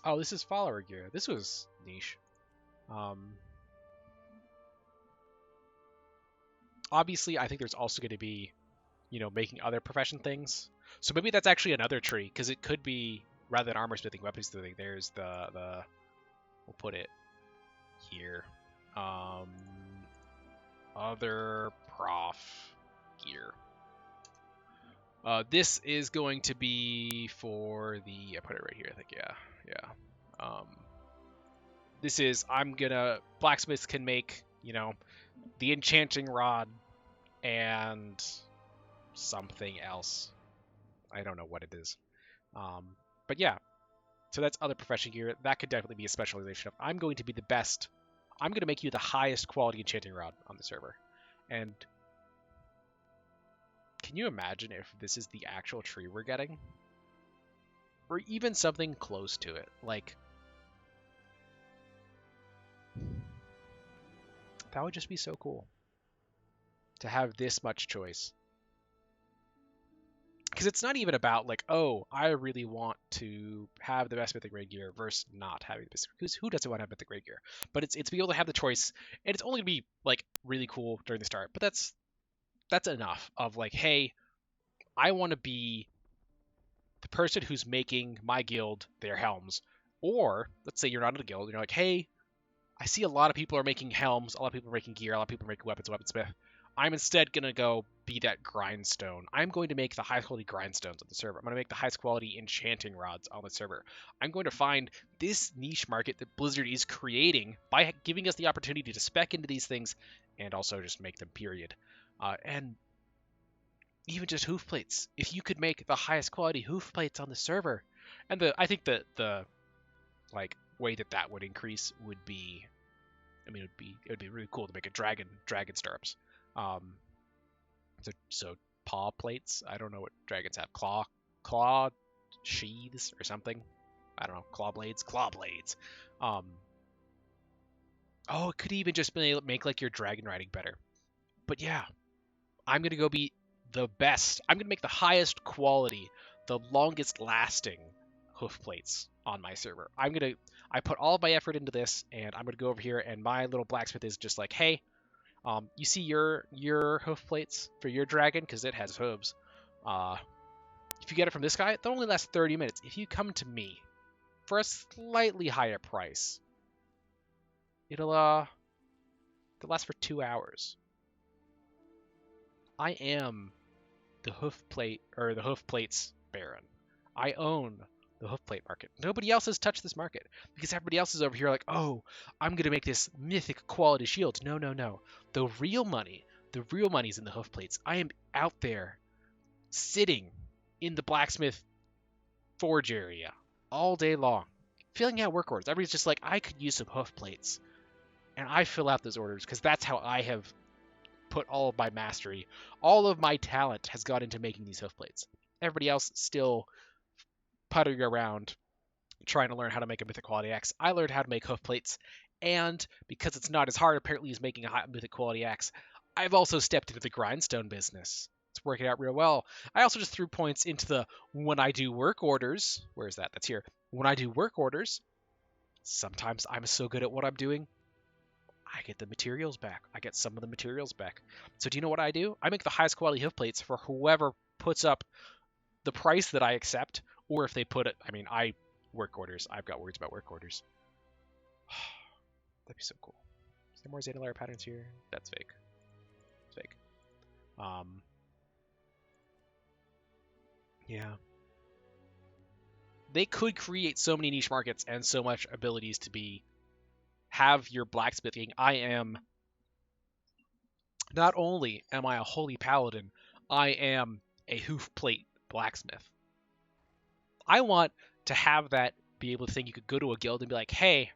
Oh, this is follower gear. This was niche. Obviously, I think there's also going to be, making other profession things. So maybe that's actually another tree, because it could be, rather than armor smithing, weapons smithing, there's the we'll put it here. Other prof gear. This is going to be for the, I put it right here, I think, yeah. This is, blacksmiths can make, the enchanting rod and something else. I don't know what it is. But yeah, so that's other profession gear. That could definitely be a specialization of, I'm going to be the best. I'm going to make you the highest quality enchanting rod on the server. And can you imagine if this is the actual tree we're getting? Or even something close to it. Like, that would just be so cool. To have this much choice. Because it's not even about, like, oh, I really want to have the best mythic raid gear versus not having the best. Because who doesn't want to have mythic raid gear? But it's to be able to have the choice, and it's only going to be, like, really cool during the start. But that's enough of, like, hey, I want to be the person who's making my guild their helms. Or, let's say you're not in a guild, and you're like, hey, I see a lot of people are making helms, a lot of people are making gear, a lot of people are making weapons, weaponsmith. I'm instead going to go be that grindstone. I'm going to make the highest quality grindstones on the server. I'm going to make the highest quality enchanting rods on the server. I'm going to find this niche market that Blizzard is creating by giving us the opportunity to spec into these things and also just make them, period. And even just hoof plates. If you could make the highest quality hoof plates on the server, and I think that the like way that would increase would be, I mean, it would be really cool to make a dragon stirrups. So paw plates. I don't know what dragons have. Claw sheaths or something. I don't know. Claw blades. Oh, it could even just make like your dragon riding better. But yeah, I'm gonna go be the best. I'm gonna make the highest quality, the longest lasting hoof plates on my server. I put all of my effort into this, and I'm gonna go over here, and my little blacksmith is just like, hey, you see your hoof plates for your dragon, because it has hooves. If you get it from this guy, they'll only last 30 minutes. If you come to me for a slightly higher price, it'll last for 2 hours. I am the hoof plates baron. I own the hoofplate market. Nobody else has touched this market because everybody else is over here like, oh, I'm gonna make this mythic quality shield. No. The real money is in the hoofplates. I am out there sitting in the blacksmith forge area all day long, filling out work orders. Everybody's just like, I could use some hoofplates, and I fill out those orders because that's how I have put all of my mastery, all of my talent has gone into making these hoofplates. Everybody else still puttering around trying to learn how to make a mythic quality axe. I learned how to make hoof plates, and because it's not as hard apparently as making a high mythic quality axe, I've also stepped into the grindstone business. It's working out real well. I also just threw points into the when I do work orders. Where is that? That's here. When I do work orders, sometimes I'm so good at what I'm doing, I get the materials back. I get some of the materials back. So do you know what I do? I make the highest quality hoof plates for whoever puts up the price that I accept, or if they put it, I mean, work orders. I've got words about work orders. That'd be so cool. Is there more Zeta layer patterns here? That's fake. It's fake. Yeah. They could create so many niche markets and so much abilities to have your blacksmithing. Not only am I a holy paladin, I am a hoof plate blacksmith. I want to have that be able to think you could go to a guild and be like, hey,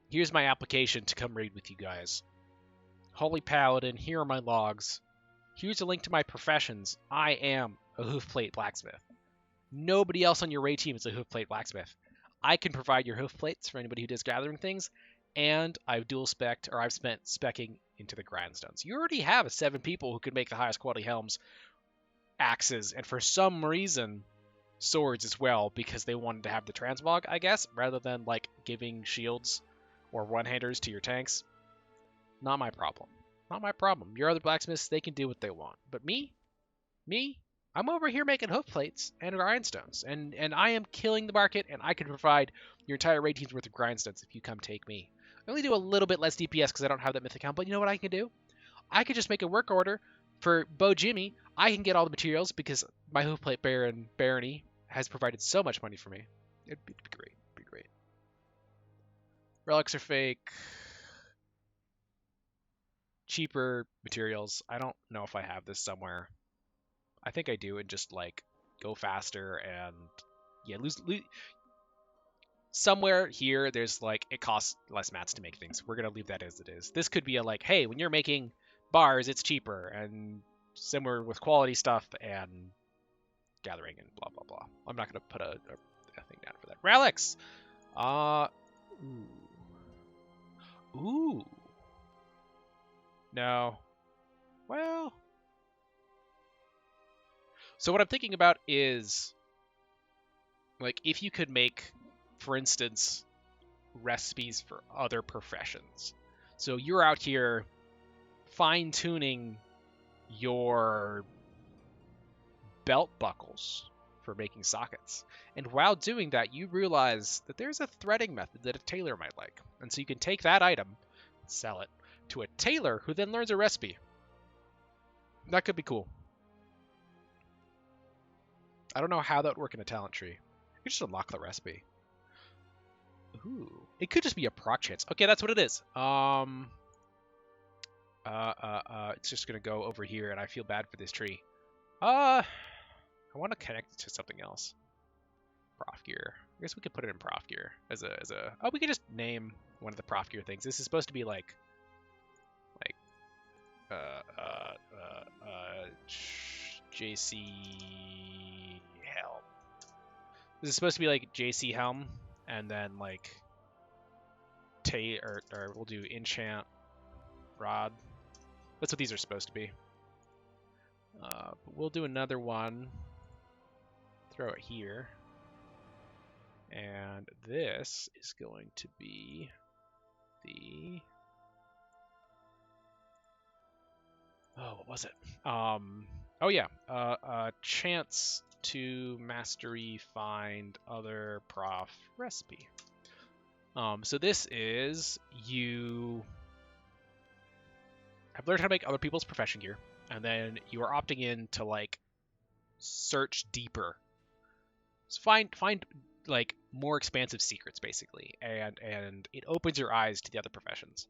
here's my application to come raid with you guys. Holy paladin, here are my logs. Here's a link to my professions. I am a hoof plate blacksmith. Nobody else on your raid team is a hoof plate blacksmith. I can provide your hoof plates for anybody who does gathering things, and I've I've spent specking into the grindstones. You already have 7 people who could make the highest quality helms, axes, and for some reason swords as well, because they wanted to have the transmog, I guess, rather than like giving shields or one-handers to your tanks. Not my problem. Not my problem. Your other blacksmiths, they can do what they want. But me, I'm over here making hoof plates and grindstones, and I am killing the market, and I can provide your entire raid team's worth of grindstones if you come take me. I only do a little bit less DPS because I don't have that mythic helm, but you know what I can do? I could just make a work order for Bo Jimmy. I can get all the materials because my Hoofplate Barony has provided so much money for me. It'd be great. It'd be great. Relics are fake. Cheaper materials. I don't know if I have this somewhere. I think I do, and just like go faster and yeah, lose. Somewhere here, there's like it costs less mats to make things. We're gonna leave that as it is. This could be a like, hey, when you're making bars, it's cheaper, and similar with quality stuff and gathering and blah blah blah. I'm not gonna put a thing down for that. Relics. Ooh. No. Well. So what I'm thinking about is, like, if you could make, for instance, recipes for other professions. So you're out here fine-tuning your belt buckles for making sockets. And while doing that, you realize that there's a threading method that a tailor might like. And so you can take that item, sell it to a tailor who then learns a recipe. That could be cool. I don't know how that would work in a talent tree. You could just unlock the recipe. Ooh. It could just be a proc chance. Okay, that's what it is. It's just gonna go over here, and I feel bad for this tree. I want to connect it to something else. Prof gear. I guess we could put it in prof gear as a. Oh, we could just name one of the prof gear things. This is supposed to be like JC Helm. This is supposed to be like JC Helm, and then like or we'll do enchant rod. That's what these are supposed to be. But we'll do another one. Throw it here. And this is going to be the... Oh, what was it? Oh yeah, chance to mastery find other prof recipe. So this is you have learned how to make other people's profession gear, and then you are opting in to like search deeper. So find like more expansive secrets basically, and it opens your eyes to the other professions,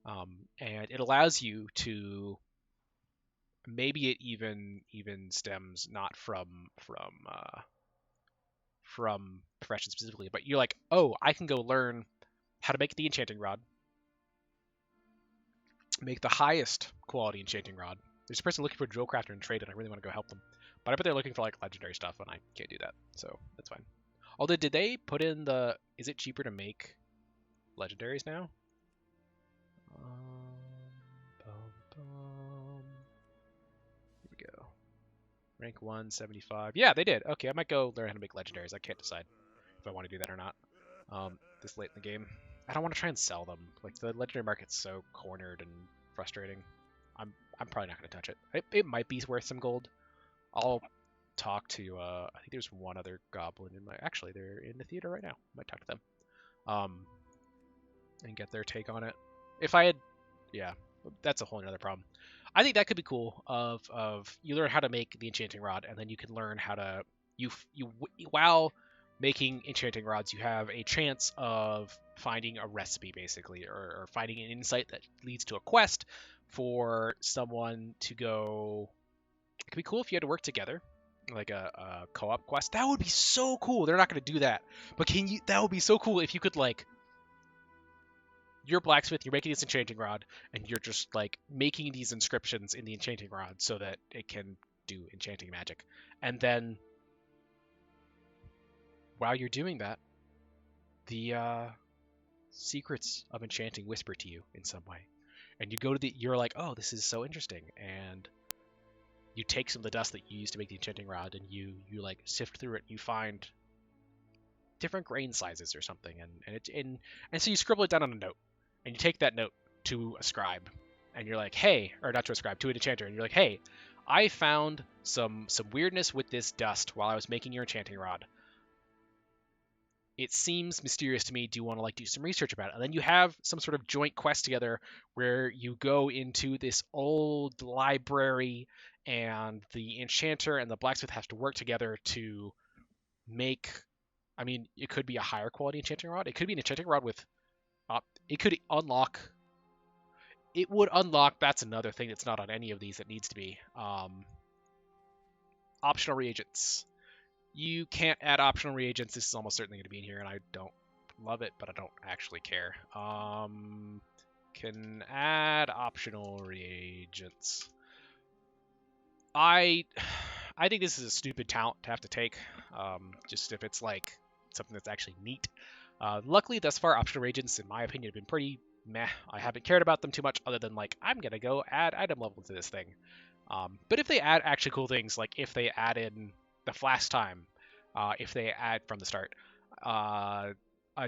and it allows you to maybe it even stems not from profession specifically, but you're like, oh, I can go learn how to make the enchanting rod, make the highest quality enchanting rod. There's a person looking for a drill crafter and trade, and I really want to go help them, but I bet they're looking for like legendary stuff, and I can't do that, so that's fine. Although, did they put in the... Is it cheaper to make legendaries now? Here we go. Rank 1, 75. Yeah, they did. Okay, I might go learn how to make legendaries. I can't decide if I want to do that or not this late in the game. I don't want to try and sell them. Like, the legendary market's so cornered and frustrating. I'm probably not going to touch it. It might be worth some gold. I'll talk to, I think there's one other goblin in my... Actually, they're in the theater right now. I might talk to them. And get their take on it. If I had... Yeah, that's a whole other problem. I think that could be cool. Of you learn how to make the enchanting rod, and then you can learn how to... While making enchanting rods, you have a chance of finding a recipe, basically, or finding an insight that leads to a quest for someone to go... It could be cool if you had to work together, like a co-op quest. That would be so cool. They're not going to do that, but that would be so cool if you could, like, you're a blacksmith, you're making this enchanting rod, and you're just like making these inscriptions in the enchanting rod so that it can do enchanting magic. And then while you're doing that, the secrets of enchanting whisper to you in some way. And you go to you're like, oh, this is so interesting. And you take some of the dust that you used to make the enchanting rod, and you like sift through it, and you find different grain sizes or something, and so you scribble it down on a note, and you take that note to a scribe, and you're like, hey, or not to a scribe, to an enchanter, and you're like, hey, I found some weirdness with this dust while I was making your enchanting rod. It seems mysterious to me. Do you want to like do some research about it? And then you have some sort of joint quest together where you go into this old library, and the enchanter and the blacksmith have to work together to make... I mean, it could be a higher quality enchanting rod. It could be an enchanting rod with... it could unlock... It would unlock... That's another thing that's not on any of these that needs to be. Optional reagents. You can't add optional reagents. This is almost certainly going to be in here, and I don't love it, but I don't actually care. Can add optional reagents. I think this is a stupid talent to have to take, just if it's like something that's actually neat. Luckily, thus far, optional reagents, in my opinion, have been pretty meh. I haven't cared about them too much, other than like, I'm gonna go add item level to this thing. But if they add actually cool things, like if they add in the flash time, if they add from the start, a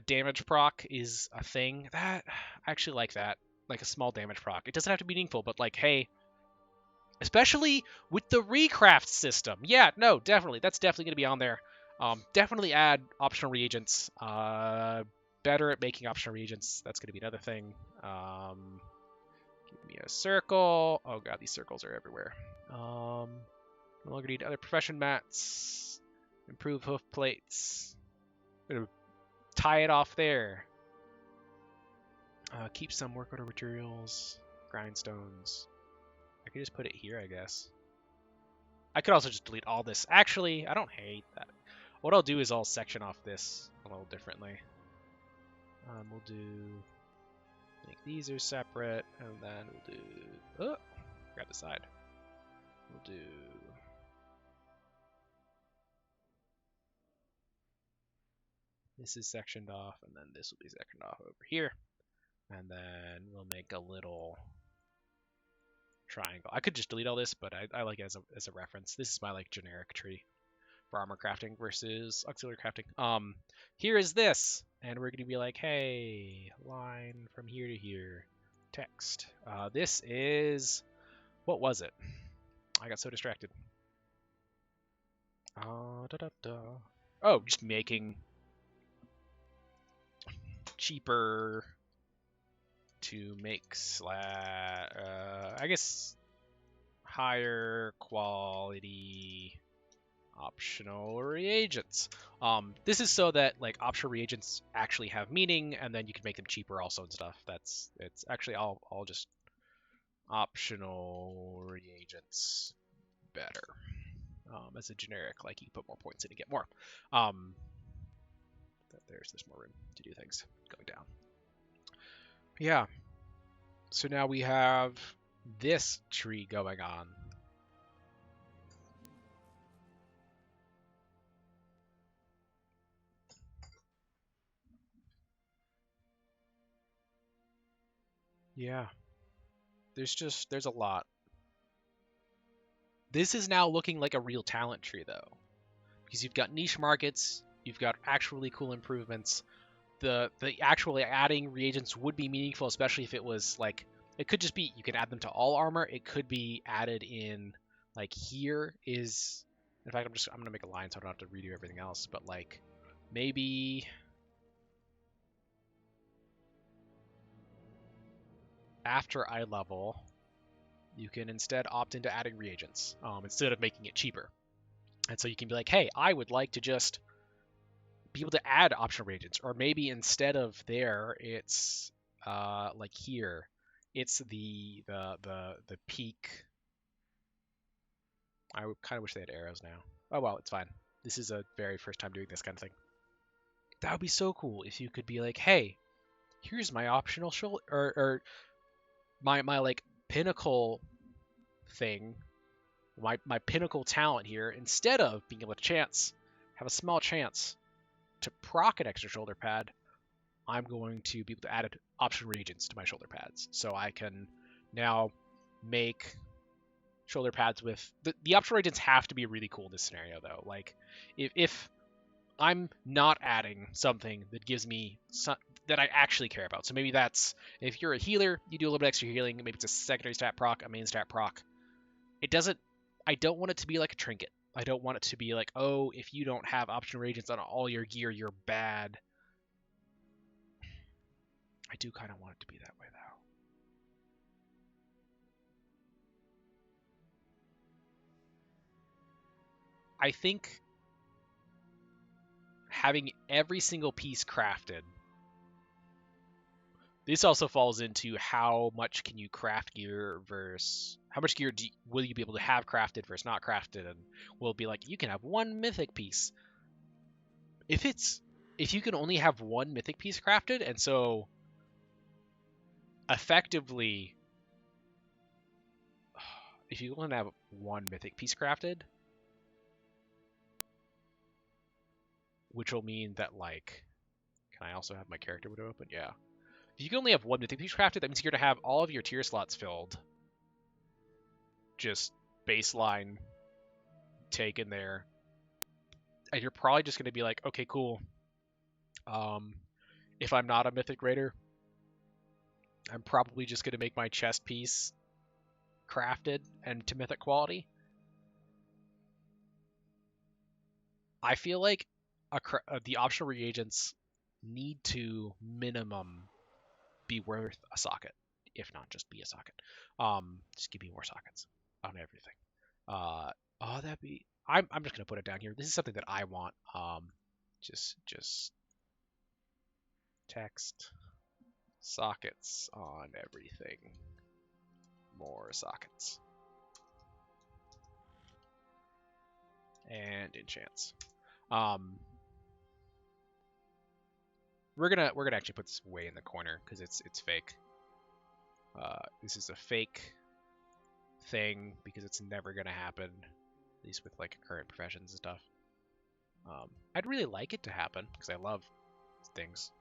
damage proc is a thing that I actually like that, like a small damage proc. It doesn't have to be meaningful, but like, hey, especially with the recraft system. Yeah, no, definitely. That's definitely going to be on there. Definitely add optional reagents. Better at making optional reagents. That's going to be another thing. Give me a circle. Oh god, these circles are everywhere. No longer need other profession mats. Improve hoof plates. I'm going to tie it off there. Keep some work order materials. Grindstones. I could just put it here, I guess. I could also just delete all this. Actually, I don't hate that. What I'll do is I'll section off this a little differently. We'll do... I think these are separate, and then we'll do... Oh! Grab the side. We'll do... This is sectioned off, and then this will be sectioned off over here. And then we'll make a little... triangle. I could just delete all this, but I like it as a reference. This is my like generic tree for armor crafting versus auxiliary crafting. Here is this, and we're gonna be like, hey, line from here to here, text. This is, what was it? I got so distracted. Oh, just making cheaper to make I guess higher quality optional reagents. This is so that like optional reagents actually have meaning, and then you can make them cheaper also and stuff. It's actually I'll just optional reagents better as a generic, like you put more points in to get more. There's more room to do things going down. Yeah. So now we have this tree going on. Yeah. There's a lot. This is now looking like a real talent tree though, because you've got niche markets, you've got actually cool improvements. The actually adding reagents would be meaningful, especially if it was like it could just be you can add them to all armor. It could be added in like here is. In fact, I'm gonna make a line so I don't have to redo everything else. But like maybe after eye level, you can instead opt into adding reagents instead of making it cheaper. And so you can be like, hey, I would like to just be able to add optional reagents, or maybe instead of there, it's like here, it's the peak. I kind of wish they had arrows now. Oh well, it's fine. This is a very first time doing this kind of thing. That would be so cool if you could be like, hey, here's my optional shoulder or my like pinnacle thing, my pinnacle talent here. Instead of being able to have a small chance to proc an extra shoulder pad, I'm going to be able to add option reagents to my shoulder pads. So I can now make shoulder pads with the option reagents have to be really cool in this scenario though. Like if I'm not adding something that gives me that I actually care about. So maybe that's if you're a healer, you do a little bit extra healing. Maybe it's a secondary stat proc, a main stat proc. It doesn't. I don't want it to be like a trinket. I don't want it to be like, oh, if you don't have option reagents on all your gear, you're bad. I do kind of want it to be that way, though. I think having every single piece crafted. This also falls into how much can you craft gear versus how much gear will you be able to have crafted versus not crafted, and will it be like you can have one mythic piece. If you can only have one mythic piece crafted, and so effectively, if you only have one mythic piece crafted, which will mean that like, can I also have my character window open? Yeah. If you can only have one mythic piece crafted, that means you're going to have all of your tier slots filled. Just baseline taken there. And you're probably just going to be like, okay, cool. If I'm not a mythic raider, I'm probably just going to make my chest piece crafted and to mythic quality. I feel like the optional reagents need to minimum be worth a socket, if not just be a socket. Just give me more sockets on everything. Oh, that'd be. I'm just gonna put it down here. This is something that I want. Just text sockets on everything. More sockets. And enchants. We're gonna actually put this way in the corner because it's fake. This is a fake thing because it's never gonna happen, at least with like current professions and stuff. I'd really like it to happen because I love things.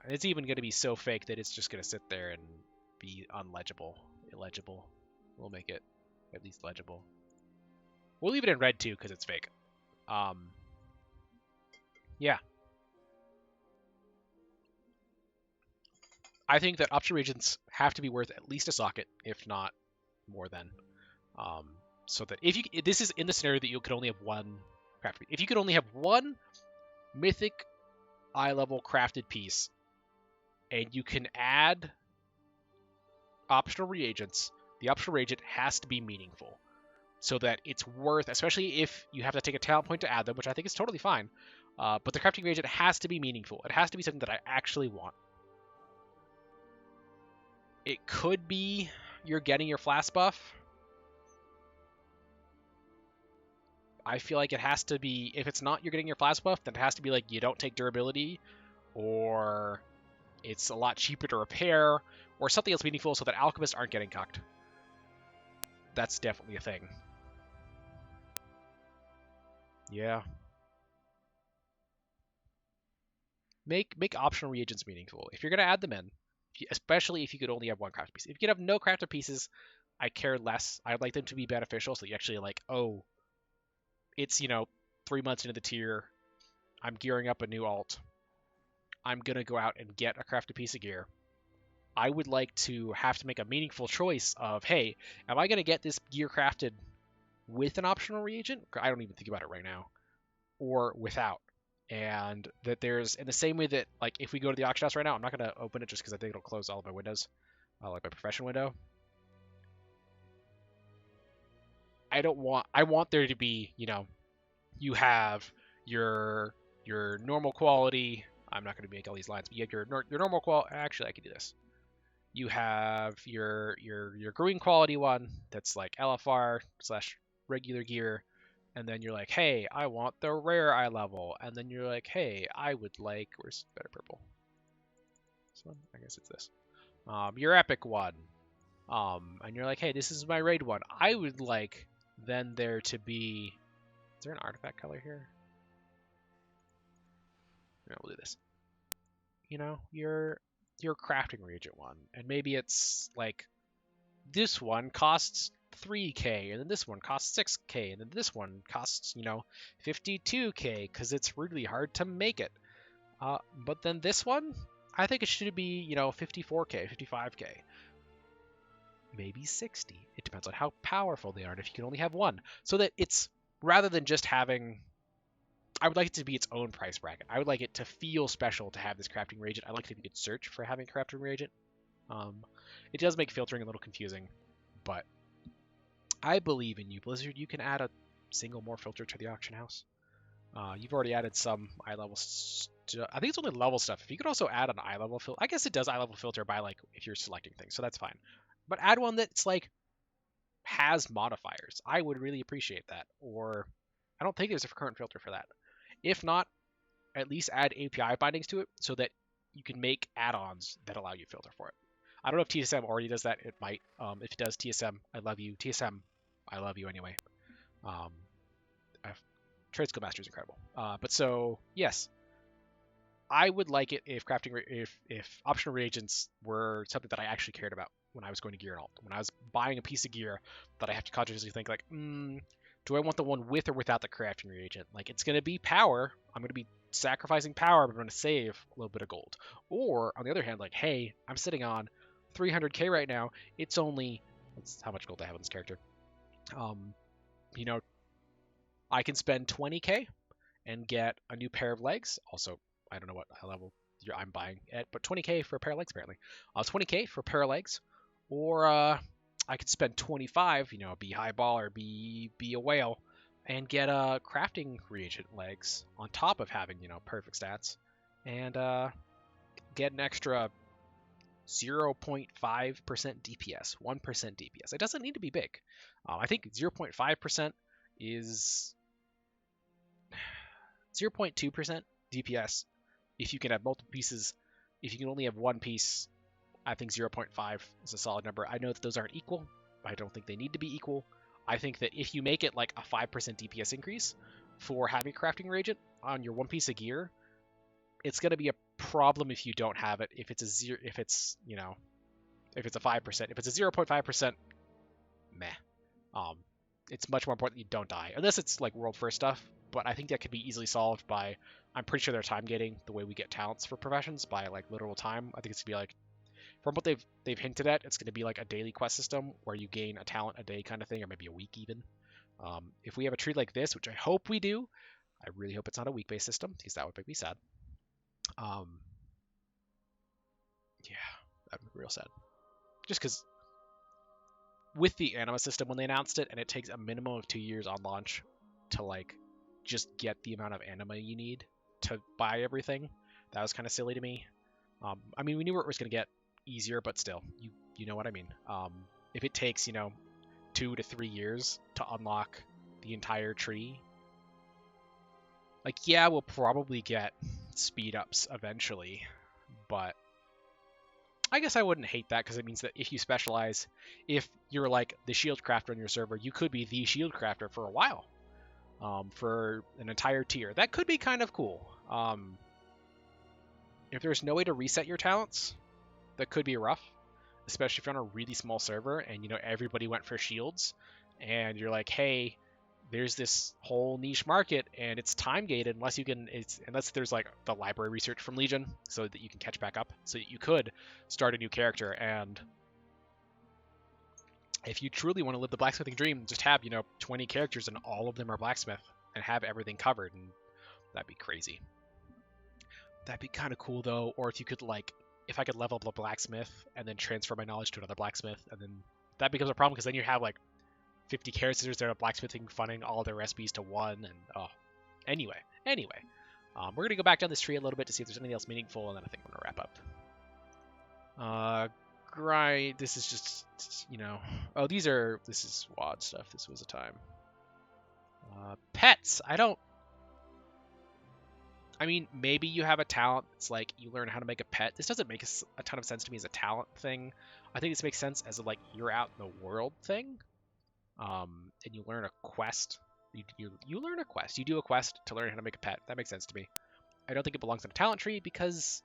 It's even gonna be so fake that it's just gonna sit there and be unlegible, illegible. We'll make it at least legible. We'll leave it in red too because it's fake. Yeah. I think that option reagents have to be worth at least a socket, if not more than. So that if this is in the scenario that you could only have one craft. If you could only have one mythic eye level crafted piece, and you can add optional reagents, the optional reagent has to be meaningful, so that it's worth, especially if you have to take a talent point to add them, which I think is totally fine. But the crafting reagent has to be meaningful. It has to be something that I actually want. It could be you're getting your flask buff. I feel like it has to be, if it's not you're getting your flask buff, then it has to be like you don't take durability, or it's a lot cheaper to repair, or something else meaningful so that alchemists aren't getting cucked. That's definitely a thing. Yeah. Make optional reagents meaningful. If you're going to add them in, especially if you could only have one crafted piece. If you could have no crafted pieces, I care less. I'd like them to be beneficial, so you actually like, oh, it's 3 months into the tier, I'm gearing up a new alt. I'm gonna go out and get a crafted piece of gear. I would like to have to make a meaningful choice of, hey, am I gonna get this gear crafted with an optional reagent? I don't even think about it right now, or without. And that there's, in the same way that, like, if we go to the auction house right now, I'm not going to open it just because I think it'll close all of my windows, like my profession window. I want there to be, you have your normal quality. I'm not going to make all these lines, but you have your normal quality. Actually, I can do this. You have your green quality one that's like LFR / regular gear. And then you're like, hey, I want the rare eye level. And then you're like, hey, I would like, where's better purple? This one? I guess it's this. Your epic one. And you're like, hey, this is my raid one. I would like then there to be, is there an artifact color here? No, we'll do this. Your crafting reagent one. And maybe it's like, this one costs 3k, and then this one costs 6k, and then this one costs 52k because it's really hard to make it. But then this one, I think it should be 54k, 55k, maybe 60. It depends on how powerful they are, and if you can only have one, so that it's, rather than just having, I would like it to be its own price bracket. I would like it to feel special to have this crafting reagent. I like it if you could search for having a crafting reagent. It does make filtering a little confusing, but I believe in you, Blizzard. You can add a single more filter to the auction house. You've already added some eye level I think it's only level stuff. If you could also add an eye level filter, I guess it does eye level filter by like if you're selecting things, so that's fine. But add one that's like has modifiers. I would really appreciate that. Or I don't think there's a current filter for that. If not, at least add API bindings to it so that you can make add-ons that allow you to filter for it. I don't know if TSM already does that. It might. If it does, TSM, I love you. TSM, I love you anyway. Trade Skill Master is incredible. But so, yes, I would like it if if optional reagents were something that I actually cared about when I was going to gear and alt. When I was buying a piece of gear that I have to consciously think like, do I want the one with or without the crafting reagent? Like, it's going to be power. I'm going to be sacrificing power, but I'm going to save a little bit of gold. Or, on the other hand, like, hey, I'm sitting on 300k right now. It's only, that's how much gold I have on this character. I can spend 20k and get a new pair of legs. Also, I don't know what level I'm buying at, but 20k for a pair of legs apparently. 20k for a pair of legs, or I could spend 25, be high ball or be a whale, and get a crafting reagent legs on top of having perfect stats, and get an extra 0.5% DPS, 1% DPS. It doesn't need to be big. I think 0.5% is 0.2% DPS. If you can have multiple pieces, if you can only have one piece, I think 0.5 is a solid number. I know that those aren't equal. I don't think they need to be equal. I think that if you make it like a 5% DPS increase for having a crafting reagent on your one piece of gear, it's going to be a problem if you don't have it. If it's a 5%. If it's a 0.5%, meh. It's much more important that you don't die, unless it's like world first stuff. But I think that could be easily solved by, I'm pretty sure they're time gating the way we get talents for professions by like literal time. I think it's gonna be like, from what they've hinted at, it's gonna be like a daily quest system where you gain a talent a day kind of thing, or maybe a week even. If we have a tree like this, which I hope we do, I really hope it's not a week-based system because that would make me sad. Yeah, that would be real sad. Just because with the anima system when they announced it, and it takes a minimum of 2 years on launch to like just get the amount of anima you need to buy everything, that was kind of silly to me. I mean, we knew it was going to get easier, but still, you know what I mean. If it takes 2 to 3 years to unlock the entire tree, like, yeah, we'll probably get speed ups eventually, but I guess I wouldn't hate that, because it means that if you specialize, if you're like the shield crafter on your server, you could be the shield crafter for a while, for an entire tier. That could be kind of cool. If there's no way to reset your talents, that could be rough, especially if you're on a really small server and everybody went for shields, and you're like, hey, there's this whole niche market and it's time gated unless there's like the library research from Legion so that you can catch back up. So you could start a new character, and if you truly want to live the blacksmithing dream, just have 20 characters and all of them are blacksmith and have everything covered, and that'd be crazy. That'd be kind of cool though. Or if you could if I could level up a blacksmith and then transfer my knowledge to another blacksmith, and then that becomes a problem because then you have 50 characters that are blacksmithing, funning all their recipes to one, and anyway, we're gonna go back down this tree a little bit to see if there's anything else meaningful, and then I think I'm gonna wrap up. Grind. This is just oh, this is WOD stuff. This was a time. Pets. I mean, maybe you have a talent. It's like you learn how to make a pet. This doesn't make a ton of sense to me as a talent thing. I think this makes sense as a you're out in the world thing. And you learn a quest. You learn a quest. You do a quest to learn how to make a pet. That makes sense to me. I don't think it belongs in a talent tree because,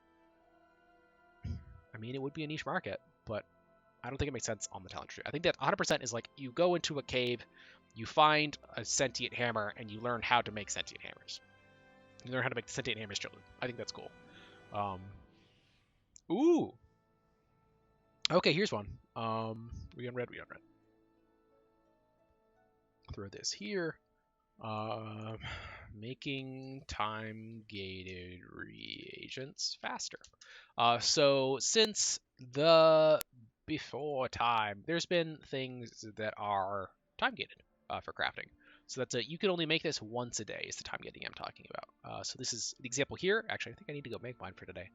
I mean, it would be a niche market, but I don't think it makes sense on the talent tree. I think that 100% is you go into a cave, you find a sentient hammer, and you learn how to make sentient hammers. You learn how to make the sentient hammers children. I think that's cool. Ooh. Okay, here's one. We unread. Throw this here. Making time-gated reagents faster. So since the before time, there's been things that are time-gated for crafting. So that's you can only make this once a day is the time gating I'm talking about. So this is the example here. Actually, I think I need to go make mine for today.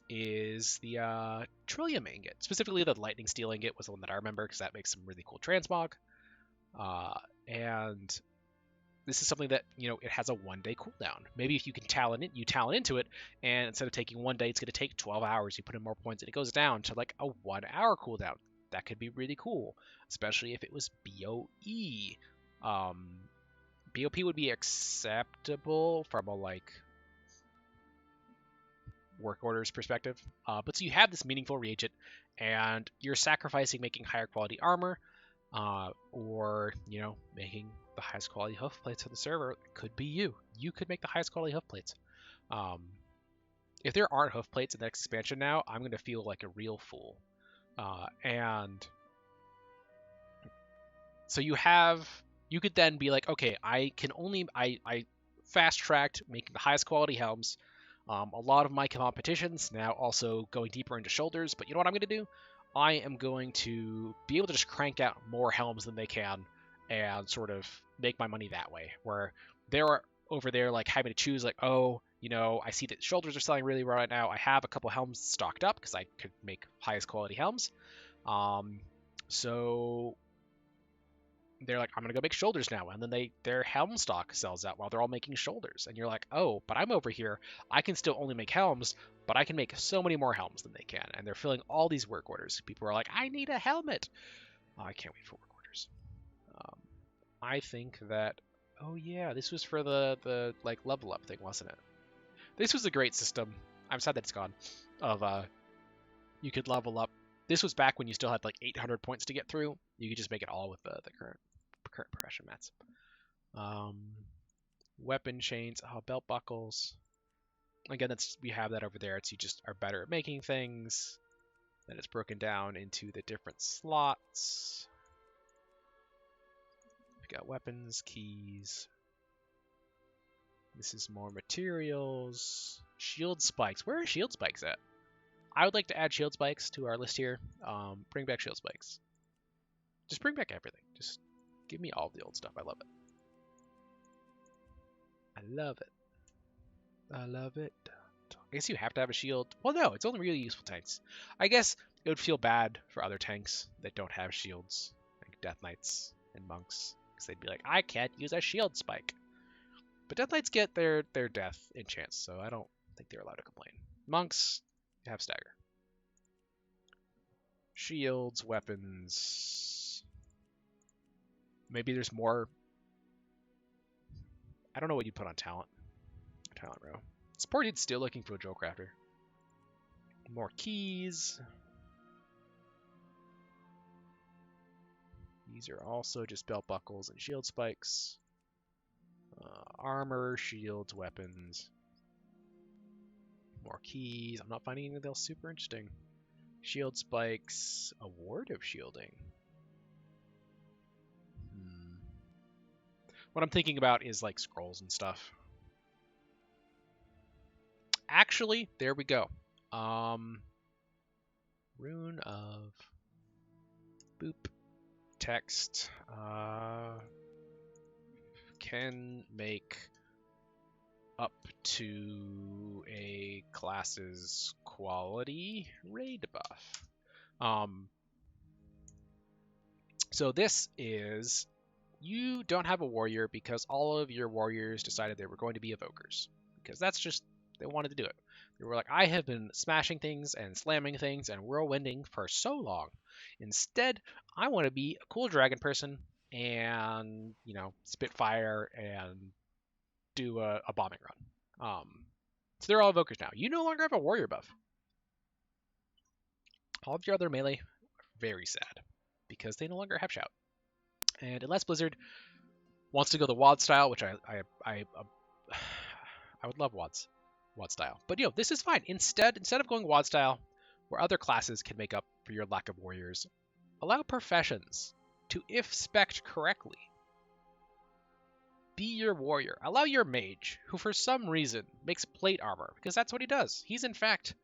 Is the Trillium ingot. Specifically, the Lightning Steel ingot was the one that I remember because that makes some really cool transmog. And this is something that, it has a 1-day cooldown. Maybe if you can talent into it, and instead of taking 1 day, it's going to take 12 hours. You put in more points, and it goes down to a 1-hour cooldown. That could be really cool, especially if it was BOE. BOP would be acceptable from a work orders perspective. But so you have this meaningful reagent, and you're sacrificing making higher quality armor, or making the highest quality hoof plates on the server. It could be you. You could make the highest quality hoof plates. If there aren't hoof plates in the next expansion now, I'm gonna feel like a real fool. And so you could then be like, okay, I fast-tracked making the highest quality helms. A lot of my competitions now also going deeper into shoulders, but you know what I'm going to do? I am going to be able to just crank out more helms than they can and sort of make my money that way, where they're over there having to choose I see that shoulders are selling really well right now. I have a couple helms stocked up because I could make highest quality helms. So they're like, I'm gonna go make shoulders now, and then their helm stock sells out while they're all making shoulders, and you're like, oh, but I'm over here. I can still only make helms, but I can make so many more helms than they can, and they're filling all these work orders. People are like, I need a helmet. Oh, I can't wait for work orders. I think that, oh yeah, this was for the level up thing, wasn't it? This was a great system. I'm sad that it's gone. You could level up. This was back when you still had 800 points to get through. You could just make it all with the current progression mats. Weapon chains, belt buckles. Again, we have that over there. You just are better at making things. Then it's broken down into the different slots. We've got weapons, keys. This is more materials. Shield spikes. Where are shield spikes at? I would like to add shield spikes to our list here. Bring back shield spikes. Just bring back everything. Just give me all the old stuff. I love it. I love it. I love it. I guess you have to have a shield. Well, no, it's only really useful tanks. I guess it would feel bad for other tanks that don't have shields, like Death Knights and Monks, because they'd be like, I can't use a shield spike. But Death Knights get their death enchants, so I don't think they're allowed to complain. Monks have stagger. Shields, weapons. Maybe there's more. I don't know what you put on talent. Talent row. Support, he's still looking for a drill crafter. More keys. These are also just belt buckles and shield spikes. Armor, shields, weapons. More keys. I'm not finding anything else super interesting. Shield spikes. A ward of shielding. What I'm thinking about is like scrolls and stuff. Actually, there we go. Rune of boop text. Can make up to a class's quality raid buff. So this is, you don't have a warrior because all of your warriors decided they were going to be evokers. Because that's just, they wanted to do it. They were like, I have been smashing things and slamming things and whirlwinding for so long. Instead, I want to be a cool dragon person and, you know, spit fire and do a bombing run. So they're all evokers now. You no longer have a warrior buff. All of your other melee are very sad because they no longer have shout. And unless Blizzard wants to go the WoD style, which I would love WoD style. But you know, this is fine. Instead of going WoD style, where other classes can make up for your lack of warriors, allow professions to, if spec'd correctly, be your warrior. Allow your mage, who for some reason makes plate armor, because that's what he does. He's in fact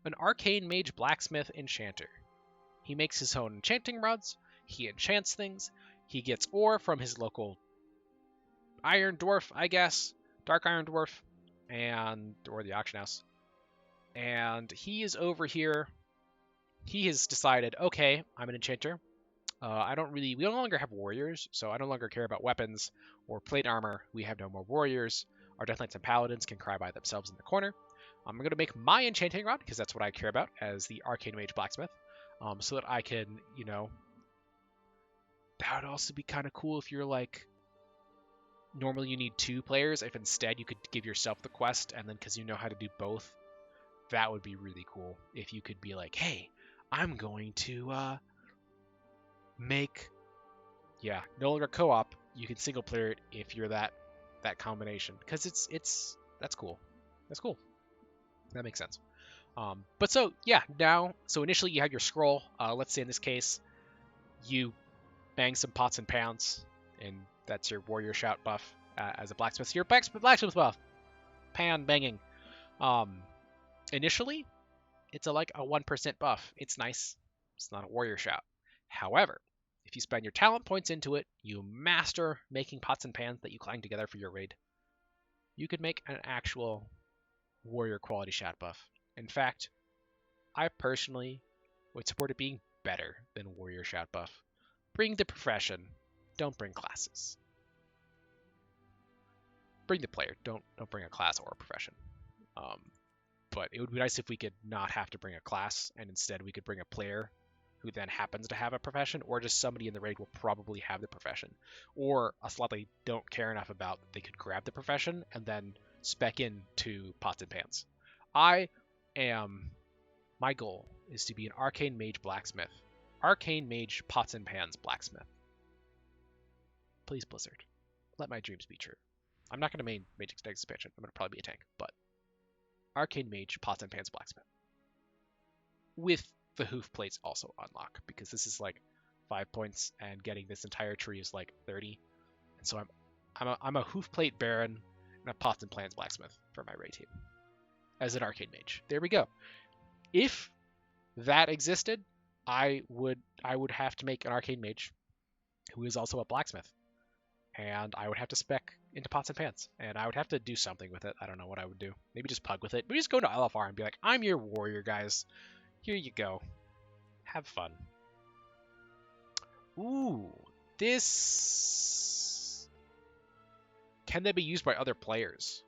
an arcane mage blacksmith enchanter. He makes his own enchanting rods, he enchants things, he gets ore from his local iron dwarf, I guess, dark iron dwarf, or the auction house. And he is over here. He has decided, okay, I'm an enchanter. We no longer have warriors, so I no longer care about weapons or plate armor. We have no more warriors. Our Death Knights and Paladins can cry by themselves in the corner. I'm going to make my enchanting rod, because that's what I care about as the Arcane Mage Blacksmith, so that I can, you know, that would also be kind of cool if you're like, normally you need 2 players, if instead you could give yourself the quest, and then because you know how to do both, that would be really cool. If you could be like, hey, I'm going to make, no longer co-op, you can single player it if you're that combination, because that's cool. That's cool. That makes sense. But so initially you had your scroll. Let's say in this case, you bang some pots and pans, and that's your warrior shout buff as a blacksmith. Your blacksmith buff, pan banging. Initially, it's like a 1% buff. It's nice. It's not a warrior shout. However, if you spend your talent points into it, you master making pots and pans that you clang together for your raid, you could make an actual warrior quality shout buff. In fact, I personally would support it being better than warrior shout buff. Bring the profession, don't bring classes. Bring the player, don't bring a class or a profession. But it would be nice if we could not have to bring a class, and instead we could bring a player who then happens to have a profession, or just somebody in the raid will probably have the profession, or a slot they don't care enough about that they could grab the profession and then spec into pots and pans. My goal is to be an arcane mage blacksmith. Arcane mage pots and pans blacksmith. Please, Blizzard, let my dreams be true. I'm not going to main mage expansion. I'm going to probably be a tank, but arcane mage pots and pans blacksmith. With the hoof plates also unlock, because this is like 5 points, and getting this entire tree is like 30. And so I'm a Hoofplate Baron and a pots and pans blacksmith for my raid team as an arcane mage. There we go. If that existed, I would have to make an arcane mage who is also a blacksmith, and I would have to spec into pots and pans, and I would have to do something with it. I don't know what I would do. Maybe just pug with it. Maybe just go to LFR and be like, I'm your warrior, guys. Here you go. Have fun. Ooh, this... Can they be used by other players?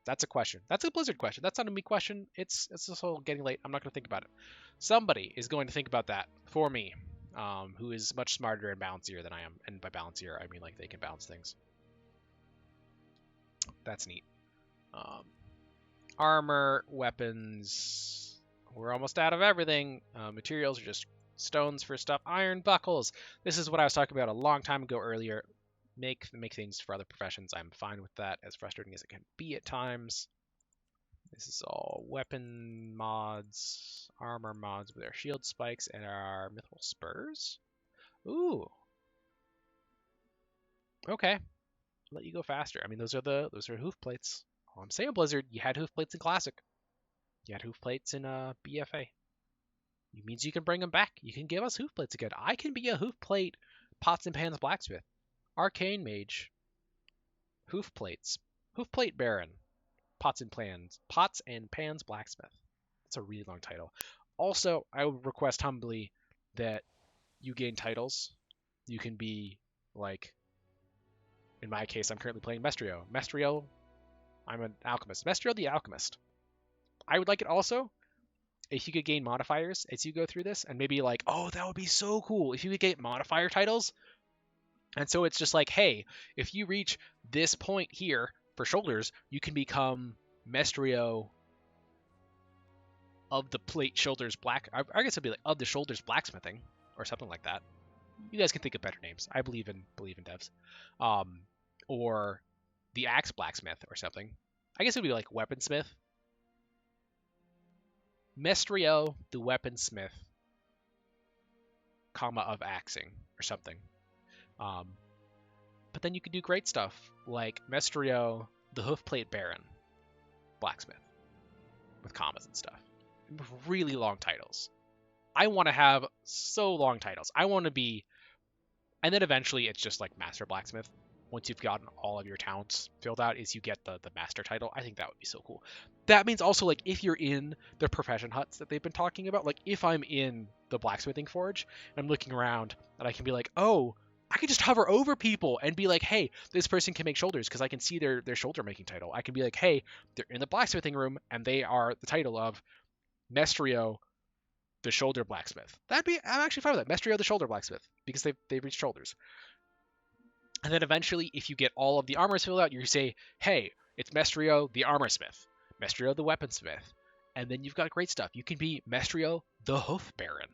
That's a question. That's a Blizzard question. That's not a me question. It's also getting late. I'm not going to think about it. Somebody is going to think about that for me, who is much smarter and balancier than I am. And by balancier, I mean like they can balance things. That's neat. Armor, weapons... we're almost out of everything. Materials are just stones for stuff. Iron buckles. This is what I was talking about a long time ago earlier. Make things for other professions. I'm fine with that, as frustrating as it can be at times. This is all weapon mods, armor mods with our shield spikes and our mythical spurs. Ooh. Okay. Let you go faster. I mean, those are hoof plates. All I'm saying, Blizzard, you had hoof plates in Classic. You had hoof plates in BFA. It means you can bring them back. You can give us hoof plates again. I can be a hoof plate pots and pans blacksmith, arcane mage, hoof plates, hoof plate baron, pots and pans blacksmith. That's a really long title. Also, I would request humbly that you gain titles. You can be like, in my case, I'm currently playing Mestrio. Mestrio, I'm an alchemist. Mestrio the alchemist. I would like it also if you could gain modifiers as you go through this, and maybe like, oh, that would be so cool if you could get modifier titles. And so it's just like, hey, if you reach this point here for shoulders, you can become Mestrio of the plate shoulders black. I guess it'd be like of the shoulders blacksmithing or something like that. You guys can think of better names. I believe in devs. Or the axe blacksmith or something. I guess it would be like weaponsmith. Mestrio the weaponsmith, comma of axing or something. But then you could do great stuff like Mestrio the Hoofplate Baron blacksmith with commas and stuff. Really long titles. I want to have so long titles. I want to be, and then eventually it's just like Master Blacksmith. Once you've gotten all of your talents filled out, is you get the master title. I think that would be so cool. That means also, like, if you're in the profession huts that they've been talking about, like if I'm in the blacksmithing forge and I'm looking around and I can be like, oh, I can just hover over people and be like, hey, this person can make shoulders because I can see their shoulder making title. I can be like, hey, they're in the blacksmithing room and they are the title of Mestrio the shoulder blacksmith. I'm actually fine with that. Mestrio the shoulder blacksmith because they've reached shoulders. And then eventually, if you get all of the armors filled out, you say, hey, it's Mestrio the armor smith, Mestrio the weaponsmith, and then you've got great stuff. You can be Mestrio the hoof baron,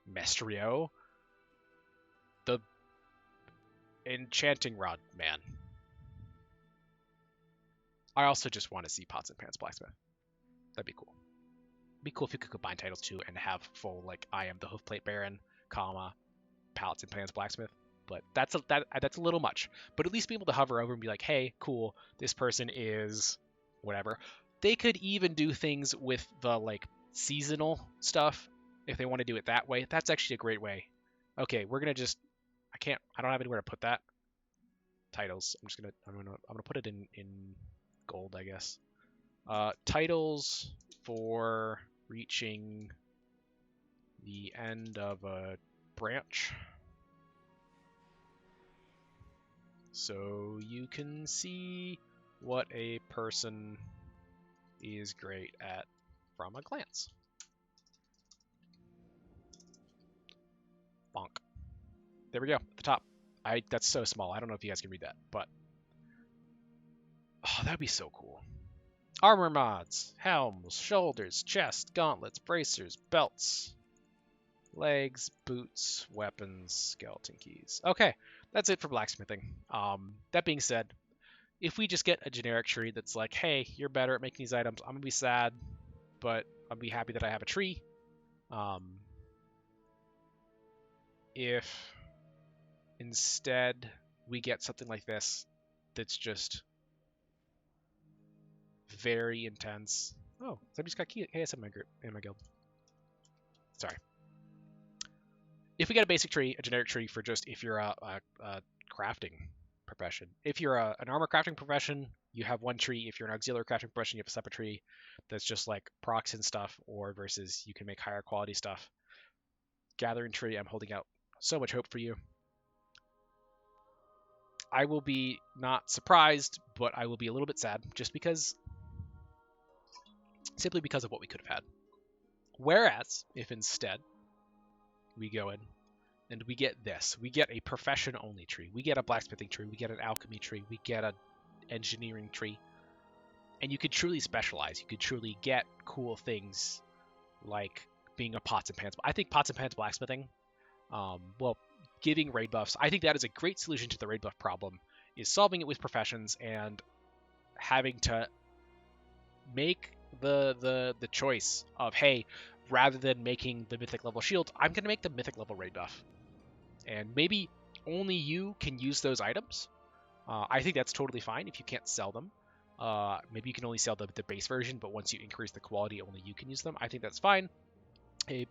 Mestrio the enchanting rod man. I also just want to see pots and pans blacksmith. That'd be cool. It'd be cool if you could combine titles too and have full, like, I am the hoofplate baron, comma, pots and pans blacksmith. But that's a little much. But at least be able to hover over and be like, hey, cool, this person is whatever. They could even do things with the, like, seasonal stuff if they want to do it that way. That's actually a great way. Okay, we're gonna just, I don't have anywhere to put that. Titles. I'm gonna put it in gold, I guess. Titles for reaching the end of a branch. So you can see what a person is great at from a glance. Bonk. There we go, at the top. That's so small. I don't know if you guys can read that, but oh, that'd be so cool. Armor mods, helms, shoulders, chest, gauntlets, bracers, belts, legs, boots, weapons, skeleton keys. Okay, that's it for blacksmithing. That being said, if we just get a generic tree that's like, hey, you're better at making these items, I'm gonna be sad, but I'll be happy that I have a tree. If instead we get something like this that's just very intense. Oh, somebody just got KS in my group, in my guild. Sorry. If we get a basic tree, a generic tree for just if you're a crafting profession. If you're an armor crafting profession, you have one tree. If you're an auxiliary crafting profession, you have a separate tree that's just like procs and stuff, or versus you can make higher quality stuff. Gathering tree, I'm holding out so much hope for you. I will be not surprised, but I will be a little bit sad just because, simply because of what we could have had. Whereas, if instead we go in and we get this, we get a profession-only tree, we get a blacksmithing tree, we get an alchemy tree, we get an engineering tree, and you could truly specialize, you could truly get cool things like being a pots and pans. I think pots and pans blacksmithing, well, giving raid buffs. I think that is a great solution to the raid buff problem. Is solving it with professions and having to make the choice of, hey, rather than making the mythic level shield, I'm gonna make the mythic level raid buff, and maybe only you can use those items. I think that's totally fine if you can't sell them. Maybe you can only sell the base version, but once you increase the quality, only you can use them. I think that's fine. It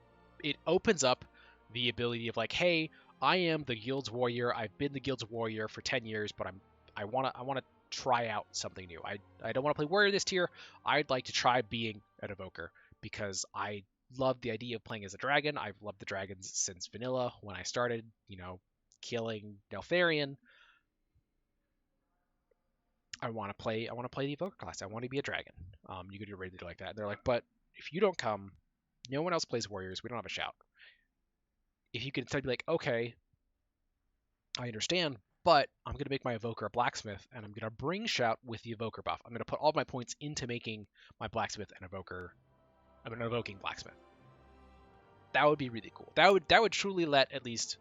opens up the ability of like, hey, I am the guild's warrior. I've been the guild's warrior for 10 years, but I wanna try out something new. I don't want to play warrior this tier. I'd like to try being an evoker because I love the idea of playing as a dragon. I've loved the dragons since vanilla when I started, killing Neltharion. I want to play the evoker class. I want to be a dragon. You could do a raid like that. And they're like, but if you don't come, no one else plays warriors. We don't have a shout. If you could instead be like, okay, I understand, but I'm going to make my evoker a blacksmith, and I'm going to bring shout with the evoker buff. I'm going to put all my points into making my blacksmith an evoker. I'm an evoking blacksmith. That would be really cool. That would truly let at least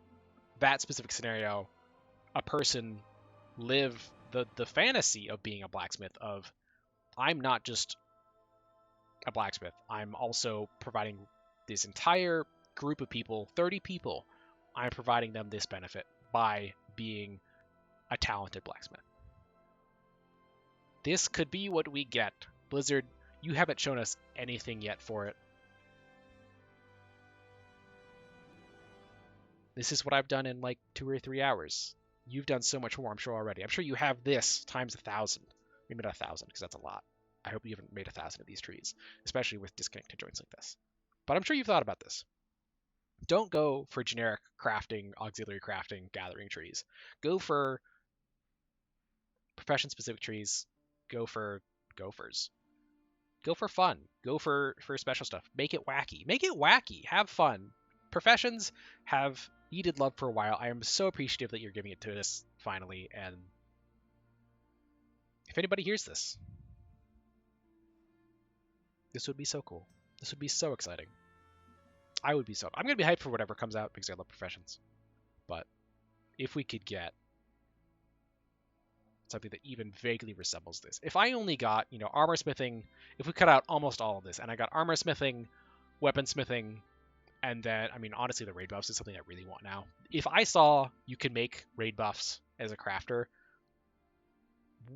that specific scenario a person live the fantasy of being a blacksmith. Of I'm not just a blacksmith. I'm also providing this entire group of people, 30 people. I'm providing them this benefit by being a talented blacksmith. This could be what we get. Blizzard, you haven't shown us anything yet for it. This is what I've done in like 2 or 3 hours. You've done so much more, I'm sure, already. I'm sure you have this times 1,000. Maybe not 1,000, because that's a lot. I hope you haven't made 1,000 of these trees, especially with disconnected joints like this. But I'm sure you've thought about this. Don't go for generic crafting, auxiliary crafting, gathering trees. Go for profession-specific trees. Go for gophers. Go for fun. Go for special stuff. Make it wacky. Make it wacky. Have fun. Professions have needed love for a while. I am so appreciative that you're giving it to us finally. And if anybody hears this, this would be so cool. This would be so exciting. I would be so. I'm gonna be hyped for whatever comes out because I love professions. But if we could get something that even vaguely resembles this, if I only got armor smithing, if we cut out almost all of this, and I got armor smithing, weapon smithing, and then honestly the raid buffs is something I really want now. If I saw you can make raid buffs as a crafter,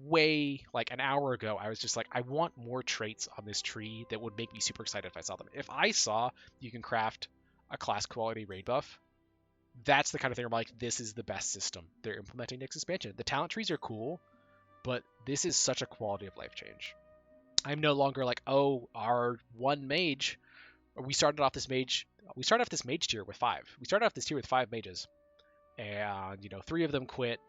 way like an hour ago I was just like, I want more traits on this tree that would make me super excited if I saw them. If I saw you can craft a class quality raid buff, that's the kind of thing where I'm like, this is the best system they're implementing next expansion. The talent trees are cool, but this is such a quality of life change. I'm no longer like, oh, our one mage, we started off this mage tier with 5. We started off this tier with 5 mages, and 3 of them quit.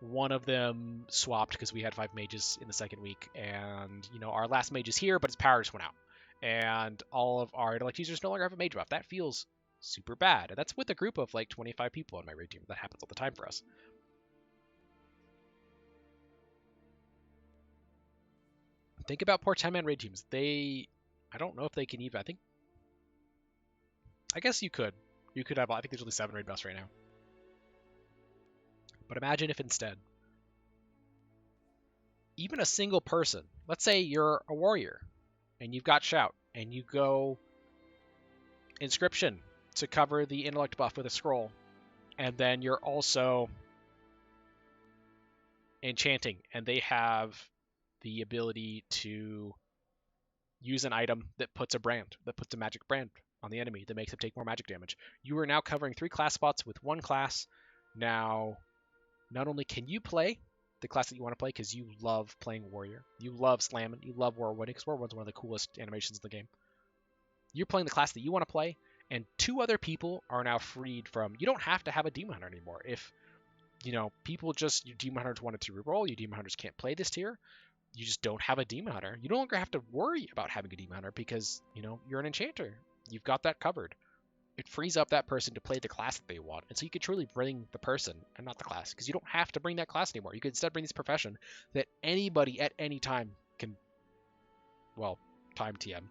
One of them swapped because we had 5 mages in the second week, and our last mage is here, but his power just went out, and all of our intellect users no longer have a mage buff. That feels super bad, and that's with a group of like 25 people on my raid team. That happens all the time for us. Think about poor 10-man raid teams. I don't know if they can even. I guess you could have. I think there's only 7 raid buffs right now. But imagine if instead, even a single person, let's say you're a warrior and you've got shout and you go inscription to cover the intellect buff with a scroll, and then you're also enchanting and they have the ability to use an item that puts a magic brand on the enemy that makes them take more magic damage. You are now covering 3 class spots with 1 class. Now, not only can you play the class that you want to play because you love playing warrior, you love slamming, you love war winning because war one's one of the coolest animations in the game. You're playing the class that you want to play, and 2 other people are now freed from. You don't have to have a demon hunter anymore. If people just, your demon hunters wanted to reroll, your demon hunters can't play this tier. You just don't have a demon hunter. You no longer have to worry about having a demon hunter because you're an enchanter. You've got that covered. It frees up that person to play the class that they want. And so you could truly bring the person and not the class, because you don't have to bring that class anymore. You could instead bring this profession that anybody at any time can, time TM,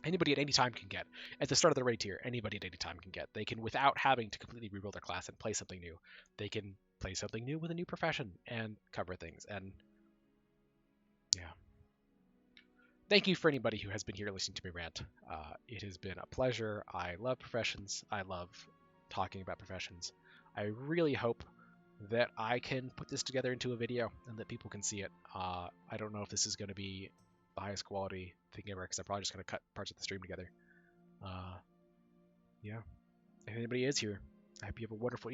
anybody at any time can get. At the start of the raid tier, anybody at any time can get. They can, without having to completely rebuild their class and play something new, they can play something new with a new profession and cover things. And yeah. Thank you for anybody who has been here listening to me rant. It has been a pleasure. I love professions. I love talking about professions. I really hope that I can put this together into a video and that people can see it. I don't know if this is going to be the highest quality thing ever, because I'm probably just going to cut parts of the stream together. Yeah. If anybody is here, I hope you have a wonderful